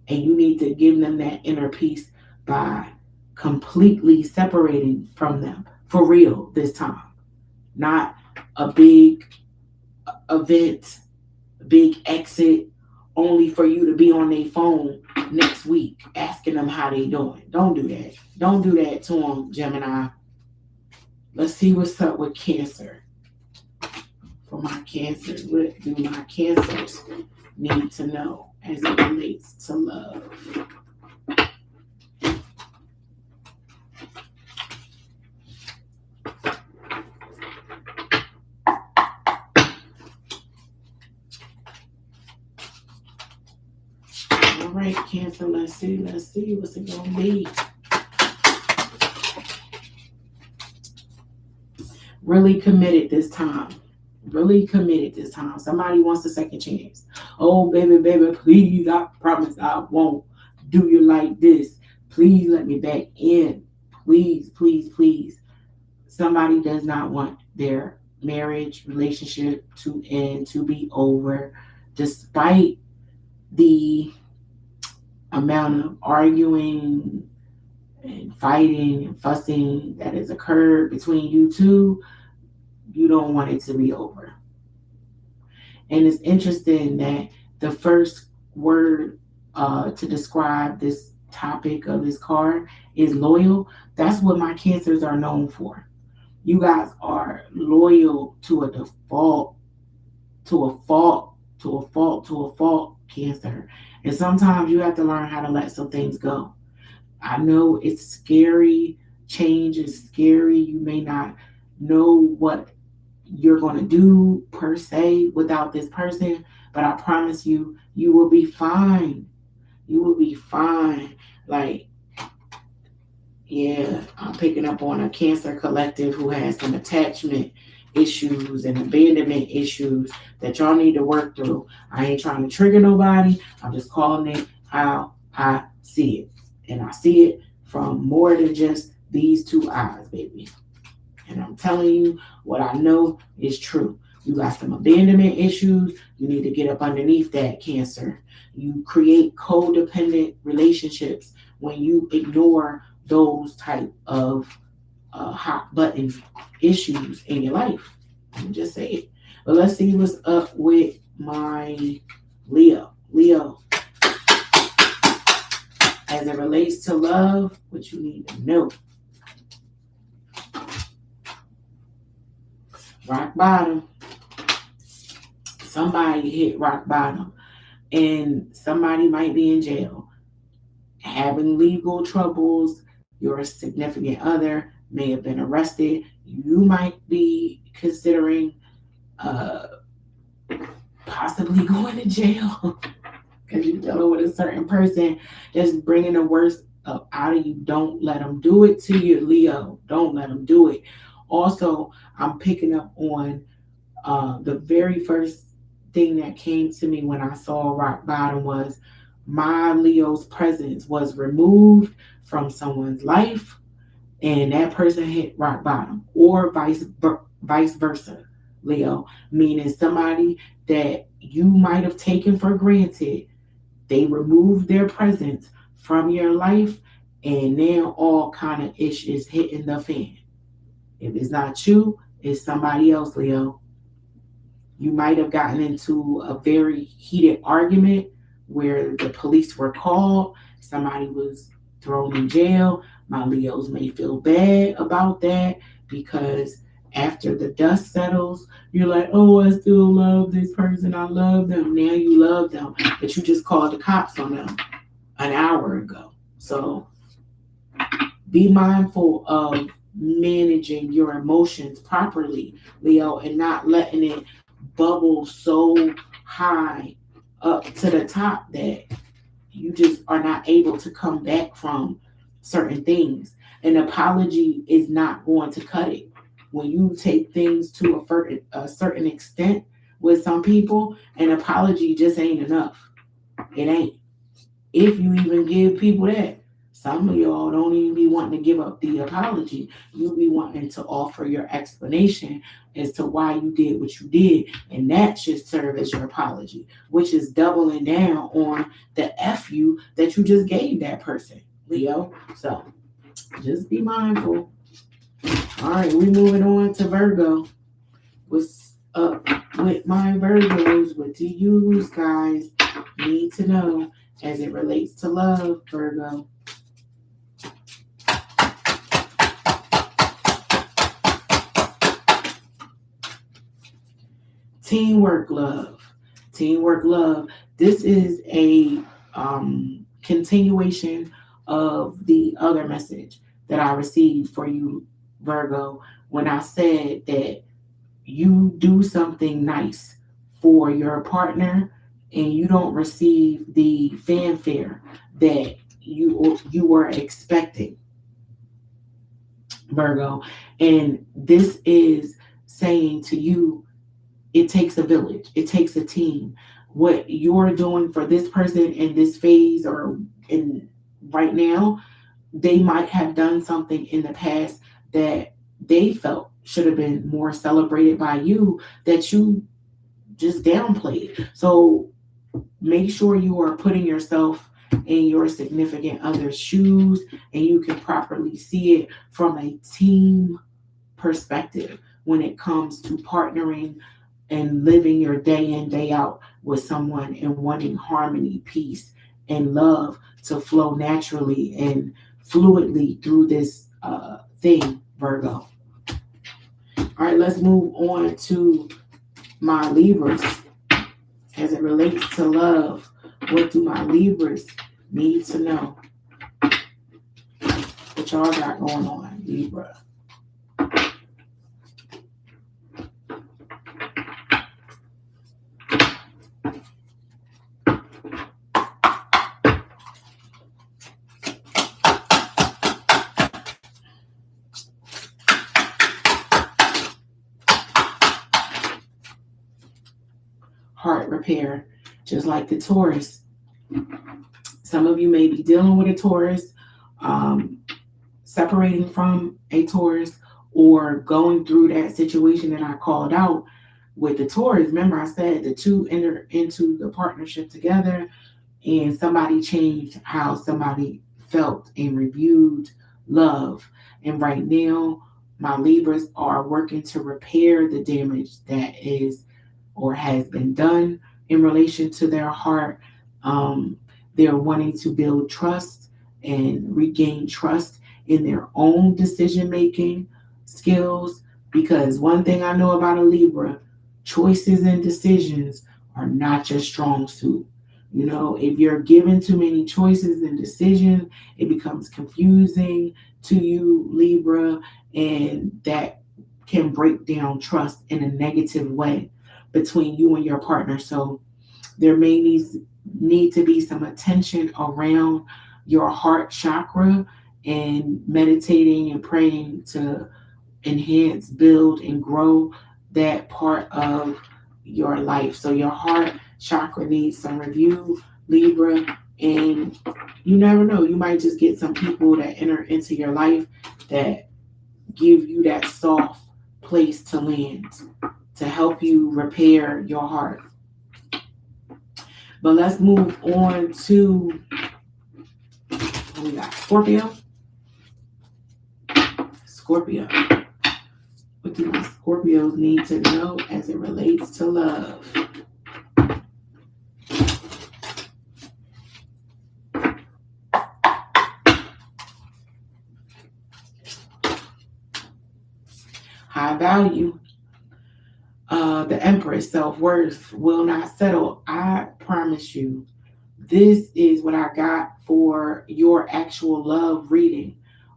A: And you need to give them that inner peace by completely separating from them for real this time. Not a big event, big exit, only for you to be on their phone next week asking them how they doing. Don't do that. Don't do that to them, Gemini. Let's see what's up with Cancer. For my Cancers, what do my Cancers need to know as it relates to love? All right, Cancer, let's see what's it gonna be. Really committed this time. Really committed this time. Somebody wants a second chance. Oh, baby, please, I promise I won't do you like this. Please let me back in. Please. Somebody does not want their marriage, relationship to end, to be over, despite the amount of arguing and fighting and fussing that has occurred between you two. You don't want it to be over. And it's interesting that the first word to describe this topic of this card is loyal. That's what my Cancers are known for. You guys are loyal to a default, to a fault, Cancer. And sometimes you have to learn how to let some things go. I know it's scary. Change is scary. You may not know what you're going to do per se without this person, but I promise you, you will be fine. You will be fine. Like, yeah, I'm picking up on a Cancer collective who has some attachment issues and abandonment issues that y'all need to work through. I ain't trying to trigger nobody. I'm just calling it how I see it. And I see it from more than just these two eyes, baby. And I'm telling you, what I know is true. You got some abandonment issues. You need to get up underneath that, Cancer. You create codependent relationships when you ignore those type of hot button issues in your life. I'm just say it. But let's see what's up with my Leo. As it relates to love, what you need to know. Rock bottom. Somebody hit rock bottom, and somebody might be in jail, having legal troubles. Your significant other may have been arrested. You might be considering possibly going to jail because you're dealing with a certain person that's bringing the worst out of you. Don't let them do it to you, Leo. Don't let them do it. Also, I'm picking up on the very first thing that came to me when I saw rock bottom was my Leo's presence was removed from someone's life, and that person hit rock bottom, or vice versa, Leo, meaning somebody that you might have taken for granted, they removed their presence from your life, and now all kind of ish is hitting the fan. If it's not you, it's somebody else, Leo. You might have gotten into a very heated argument where the police were called, somebody was thrown in jail. My Leos may feel bad about that because after the dust settles, you're like, oh, I still love this person. I love them. Now you love them, but you just called the cops on them an hour ago. So be mindful of managing your emotions properly, Leo, and not letting it bubble so high up to the top that you just are not able to come back from certain things. An apology is not going to cut it. when you take things to a certain extent with some people, an apology just ain't enough. It ain't. If you even give people that, some of y'all don't even be wanting to give up the apology. You be wanting to offer your explanation as to why you did what you did, and that should serve as your apology, which is doubling down on the F you that you just gave that person, Leo. So just be mindful. All right, we moving on to Virgo. What's up with my Virgos? What do you guys need to know as it relates to love, Virgo? Teamwork love. Teamwork love. This is a continuation of the other message that I received for you, Virgo, when I said that you do something nice for your partner and you don't receive the fanfare that you were expecting, Virgo. And this is saying to you, it takes a village, it takes a team. What you're doing for this person in this phase or in right now, they might have done something in the past that they felt should have been more celebrated by you that you just downplayed. So make sure you are putting yourself in your significant other's shoes and you can properly see it from a team perspective when it comes to partnering and living your day in, day out with someone and wanting harmony, peace, and love to flow naturally and fluidly through this thing, Virgo. All right, let's move on to my Libras as it relates to love. What do my Libras need to know? What y'all got going on, Libra? Heart repair, just like the Taurus. Some of you may be dealing with a Taurus, separating from a Taurus, or going through that situation that I called out with the Taurus. Remember, I said the two enter into the partnership together, and somebody changed how somebody felt and reviewed love. And right now, my Libras are working to repair the damage that is or has been done in relation to their heart. They're wanting to build trust and regain trust in their own decision making skills. Because one thing I know about a Libra, choices and decisions are not your strong suit. You know, if you're given too many choices and decisions, it becomes confusing to you, Libra, and that can break down trust in a negative way between you and your partner. So there may need to be some attention around your heart chakra and meditating and praying to enhance, build, and grow that part of your life. So your heart chakra needs some review, Libra, and you never know. You might just get some people that enter into your life that give you that soft place to land to help you repair your heart. But let's move on to what we got. Scorpio. Scorpio. What do my Scorpios need to know as it relates to love? High value. The Empress, self-worth will not settle. I promise you, this is what I got for your actual love reading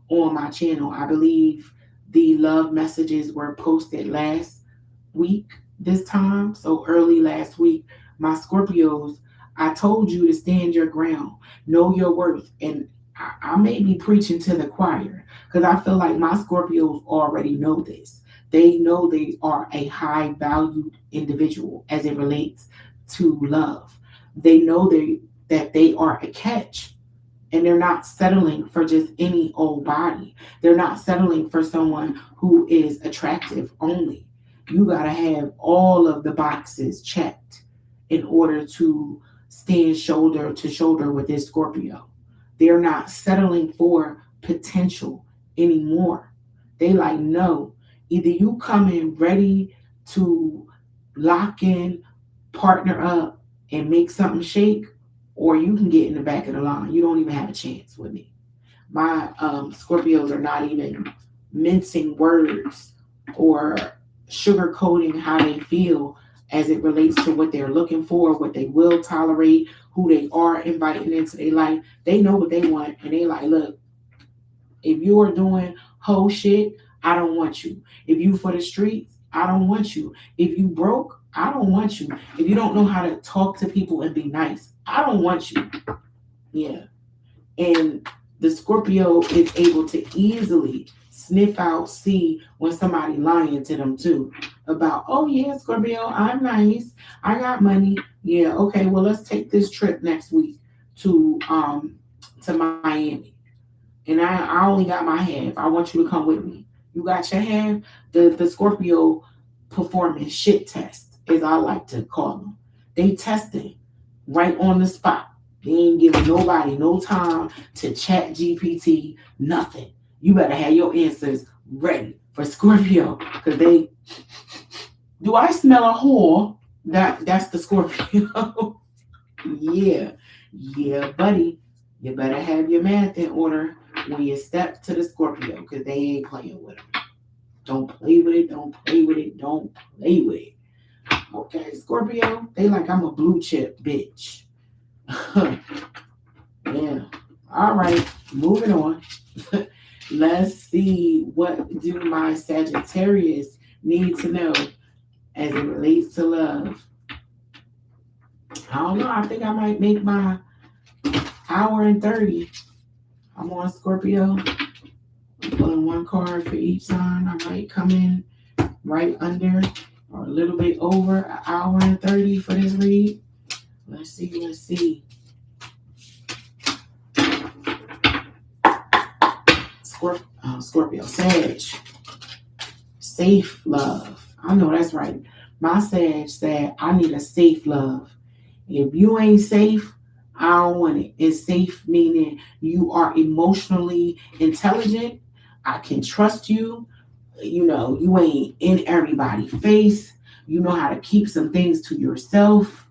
A: on my channel. I believe the love messages were posted last week, this time. So early last week, my Scorpios, I told you to stand your ground, know your worth. And I may be preaching to the choir because I feel like my Scorpios already know this, They know they are a high valued individual as it relates to love. They know that they are a catch, and they're not settling for just any old body. They're not settling for someone who is attractive only. You got to have all of the boxes checked in order to stand shoulder to shoulder with this Scorpio. They're not settling for potential anymore. They like, no, either you come in ready to lock in, partner up, and make something shake, or you can get in the back of the line. You don't even have a chance with me. My Scorpios are not even mincing words or sugarcoating how they feel as it relates to what they're looking for, what they will tolerate, who they are inviting into their life. They know what they want, and they like, look, if you are doing whole shit, I don't want you. If you for the streets, I don't want you. If you broke, I don't want you. If you don't know how to talk to people and be nice, I don't want you. Yeah. And the Scorpio is able to easily sniff out, see when somebody lying to them too. About, oh yeah, Scorpio, I'm nice. I got money. Yeah, okay, well let's take this trip next week to Miami. And I only got my half. I want you to come with me. You got your half. The Scorpio performing shit test, as I like to call them. They testing right on the spot. They ain't giving nobody no time to chat GPT, nothing. You better have your answers ready for Scorpio. Because they, do I smell a whore? That's the Scorpio. Yeah. Yeah, buddy. You better have your math in order when you step to the Scorpio, because they ain't playing with them. Don't play with it. Don't play with it. Don't play with it. Okay, Scorpio, they like I'm a blue chip bitch. Yeah. All right, moving on. Let's see, what do my Sagittarius need to know as it relates to love? I don't know. I think I might make my hour and 30. I'm on Scorpio. I'm pulling one card for each sign. I might come in right under or a little bit over an hour and 30 for this read. Let's see. Scorpio, Sag. Safe love. I know that's right. My Sag said, I need a safe love. If you ain't safe, I don't want it. It's safe meaning you are emotionally intelligent. I can trust you. You know, you ain't in everybody's face. You know how to keep some things to yourself.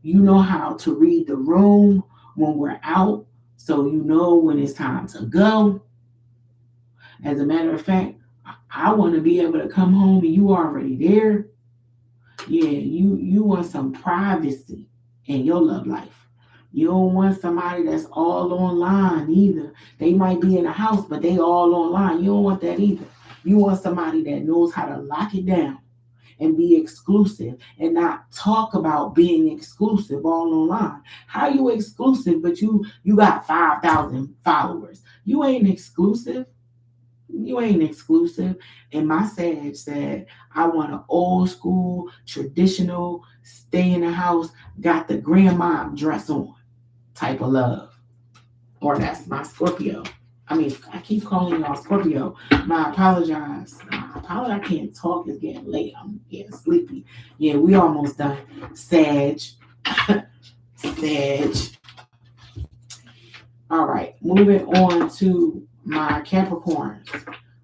A: You know how to read the room when we're out, so you know when it's time to go. As a matter of fact, I want to be able to come home and you already there. Yeah, you want some privacy in your love life. You don't want somebody that's all online either. They might be in the house, but they all online. You don't want that either. You want somebody that knows how to lock it down and be exclusive and not talk about being exclusive all online. How you exclusive, but you got 5,000 followers? You ain't exclusive. You ain't exclusive. And my Sag said, I want an old school, traditional, stay in the house, got the grandma dress on type of love. Or that's my Scorpio. I mean, I keep calling y'all Scorpio. I apologize. I can't talk. It's getting late. I'm getting sleepy. Yeah, we almost done. Sag. Sag. All right, moving on to my Capricorns.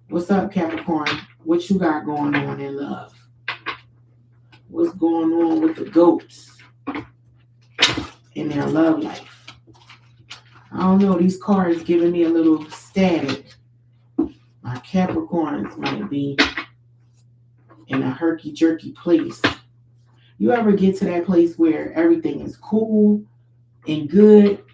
A: What's up, Capricorn? What you got going on in love? What's going on with the goats in their love life? I don't know. These cards giving me a little static. My Capricorns might be in a herky-jerky place. You ever get to that place where everything is cool and good,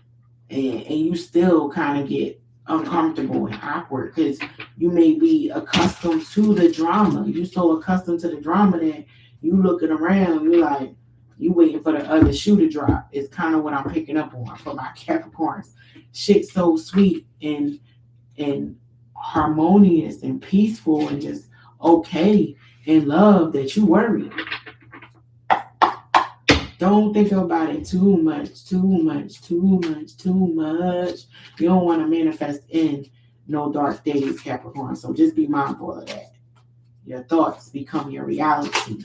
A: and you still kind of get uncomfortable and awkward because you may be accustomed to the drama. You so accustomed to the drama that you looking around, you like, you waiting for the other shoe to drop. It's kind of what I'm picking up on for my Capricorns. Shit's so sweet and harmonious and peaceful and just okay in love that you worry. Don't think about it too much, too much, too much, too much. You don't want to manifest in no dark days, Capricorn. So just be mindful of that. Your thoughts become your reality.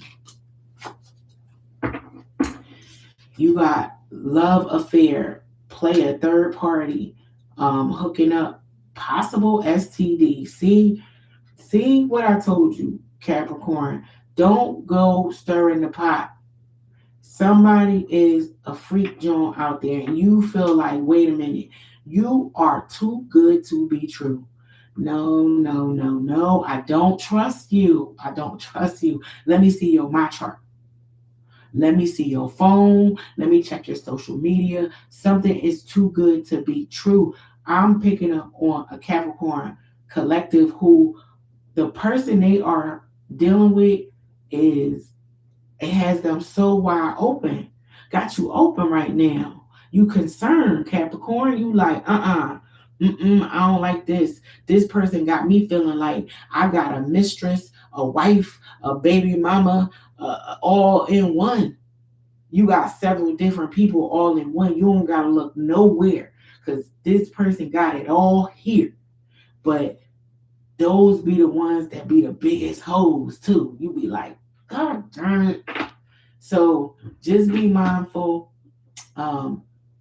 A: You got love affair, play a third party, hooking up, possible STD. See what I told you, Capricorn. Don't go stirring the pot. Somebody is a freak joint out there and you feel like, wait a minute, you are too good to be true. No, no, no, no. I don't trust you. I don't trust you. Let me see your my chart. Let me see your phone. Let me check your social media. Something is too good to be true. I'm picking up on a Capricorn collective who the person they are dealing with is, it has them so wide open. Got you open right now. You concerned, Capricorn. You like, I don't like this. This person got me feeling like I got a mistress, a wife, a baby mama, all in one. You got several different people all in one. You don't gotta look nowhere because this person got it all here. But those be the ones that be the biggest hoes too. You be like, God darn it. So just be mindful.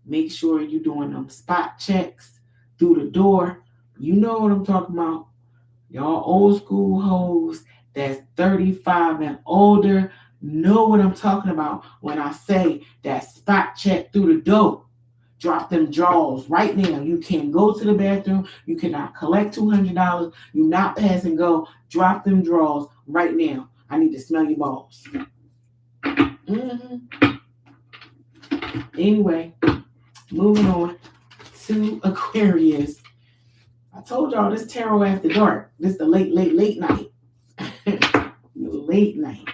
A: Make sure you're doing them spot checks through the door. You know what I'm talking about. Y'all old school hoes that's 35 and older know what I'm talking about when I say that spot check through the door. Drop them drawers right now. You can't go to the bathroom. You cannot collect $200. You're not passing go. Drop them drawers right now. I need to smell your balls. Mm-hmm. Anyway, moving on to Aquarius. I told y'all this tarot after dark. This the late night. Late night.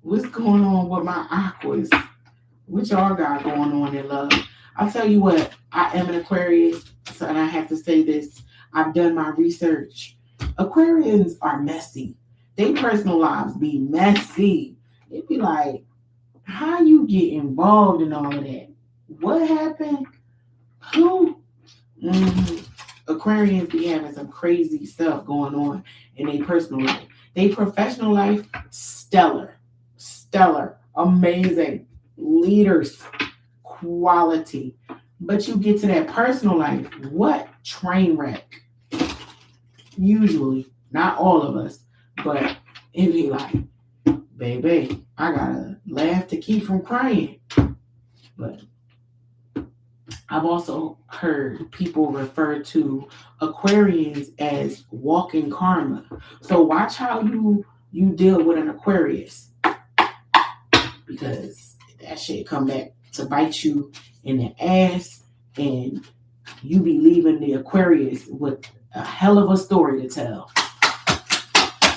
A: What's going on with my aquas? What y'all got going on in love? I'll tell you what, I am an Aquarius, so, and I have to say this. I've done my research. Aquarians are messy. Their personal lives be messy. It'd be like, how you get involved in all of that? What happened? Who? Aquarians be having some crazy stuff going on in their personal life. Their professional life, stellar, amazing, leaders, quality. But you get to that personal life, what? Train wreck. Usually, not all of us, but it be like, baby, I gotta laugh to keep from crying. But I've also heard people refer to Aquarians as walking karma. So watch how you deal with an Aquarius, because that shit come back to bite you in the ass, and you be leaving the Aquarius with a hell of a story to tell.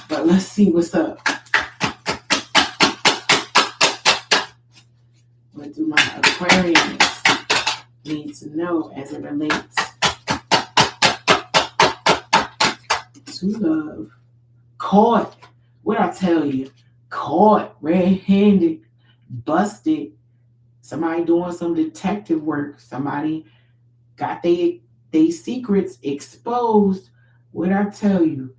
A: But let's see what's up. What do my Aquarians need to know as it relates to love? Caught. What I tell you? Caught red-handed, busted. Somebody doing some detective work. Somebody got they secrets exposed. What I tell you?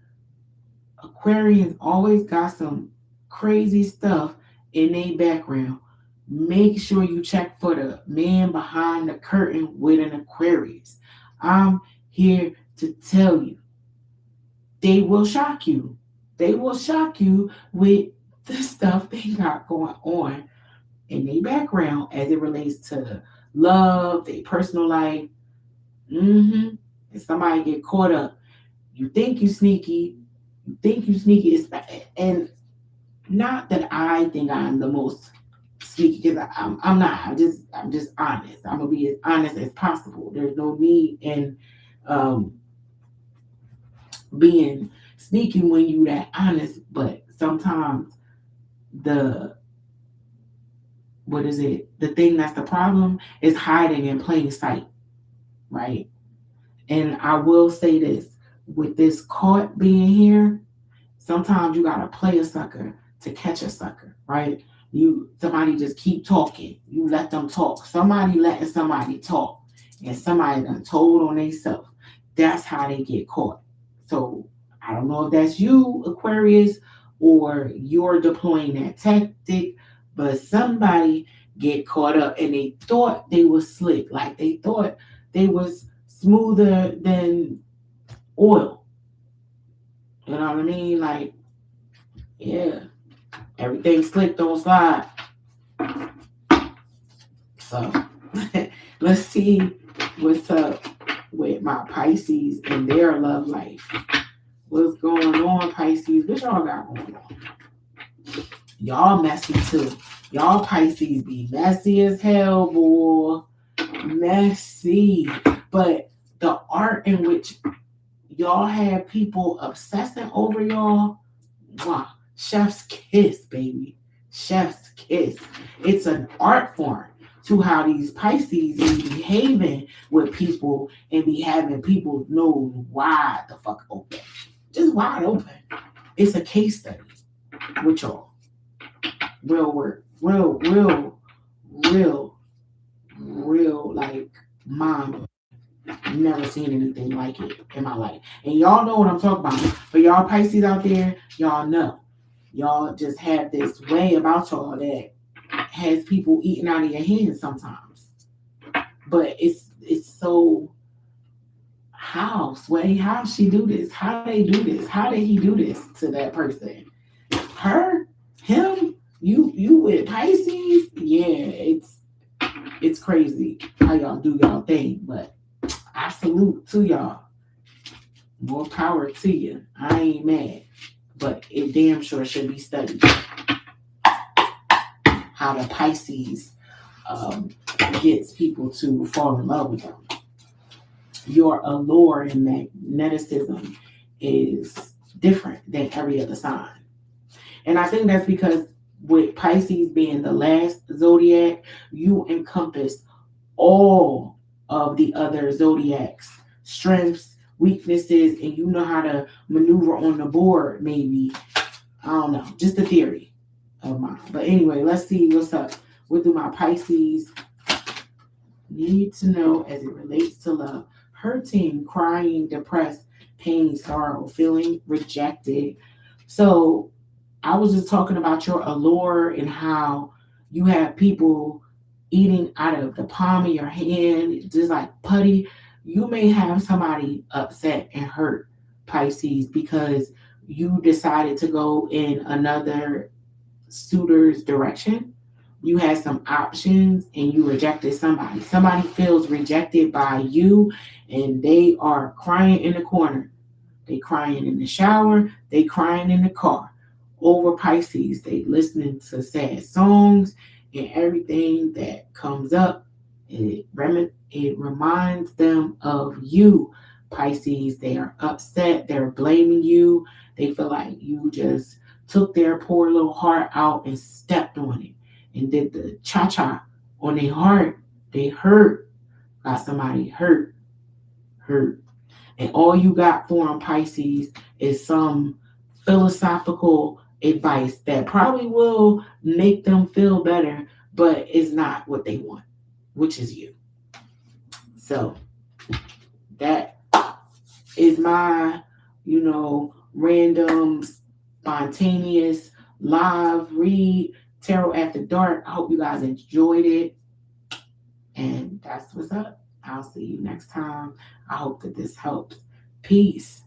A: Aquarians always got some crazy stuff in their background. Make sure you check for the man behind the curtain with an Aquarius. I'm here to tell you, they will shock you. They will shock you with the stuff they got going on in their background as it relates to love, their personal life. And somebody get caught up. You think you sneaky. And not that I think I'm the most sneaky, because I'm not. I'm just honest. I'm gonna be as honest as possible. There's no need in being sneaky when you that honest. But sometimes the thing that's the problem is hiding in plain sight, right? And I will say this, with this caught being here, Sometimes you gotta play a sucker to catch a sucker, right? Somebody just keep talking. You let them talk. Somebody letting somebody talk, and somebody done told on themselves. That's how they get caught. So I don't know if that's you, Aquarius, or you're deploying that tactic, but somebody get caught up and they thought they was slick, like they thought they was smoother than oil. You know what I mean? Like, yeah, everything slick don't slide. So let's see what's up with my Pisces and their love life. What's going on, Pisces? What y'all got going on? Y'all messy too. Y'all Pisces be messy as hell, boy. Messy. But the art in which y'all have people obsessing over y'all, wow, chef's kiss, baby. Chef's kiss. It's an art form to how these Pisces be behaving with people and be having people know wide the fuck open. Just wide open. It's a case study with y'all. Real work. Real, like, mind. Never seen anything like it in my life. And y'all know what I'm talking about. For y'all Pisces out there, y'all know. Y'all just have this way about y'all that has people eating out of your hands sometimes. But it's so, how, Sway? How she do this? How they do this? How did he do this to that person? Her? Him? You with Pisces? Yeah, it's crazy how y'all do y'all thing, but I salute to y'all. More power to you. I ain't mad. But it damn sure should be studied how the Pisces gets people to fall in love with them. Your allure and magnetism is different than every other sign. And I think that's because with Pisces being the last zodiac, you encompass all of the other zodiacs, strengths, weaknesses, and you know how to maneuver on the board, maybe. I don't know, just a theory of mine. But anyway, let's see what's up. What do my Pisces need to know as it relates to love? Hurting, crying, depressed, pain, sorrow, feeling rejected. So I was just talking about your allure and how you have people eating out of the palm of your hand, just like putty. You may have somebody upset and hurt, Pisces, because you decided to go in another suitor's direction. You had some options and you rejected somebody. Somebody feels rejected by you and they are crying in the corner. They crying in the shower, they crying in the car. Over Pisces, they listening to sad songs and everything that comes up. It reminds them of you, Pisces. They are upset. They're blaming you. They feel like you just took their poor little heart out and stepped on it and did the cha-cha on their heart. They hurt. Got somebody hurt. And all you got for them, Pisces, is some philosophical advice that probably will make them feel better, but it's not what they want, which is you. So that is my, random, spontaneous, live read Tarot After Dark. I hope you guys enjoyed it. And that's what's up. I'll see you next time. I hope that this helps. Peace.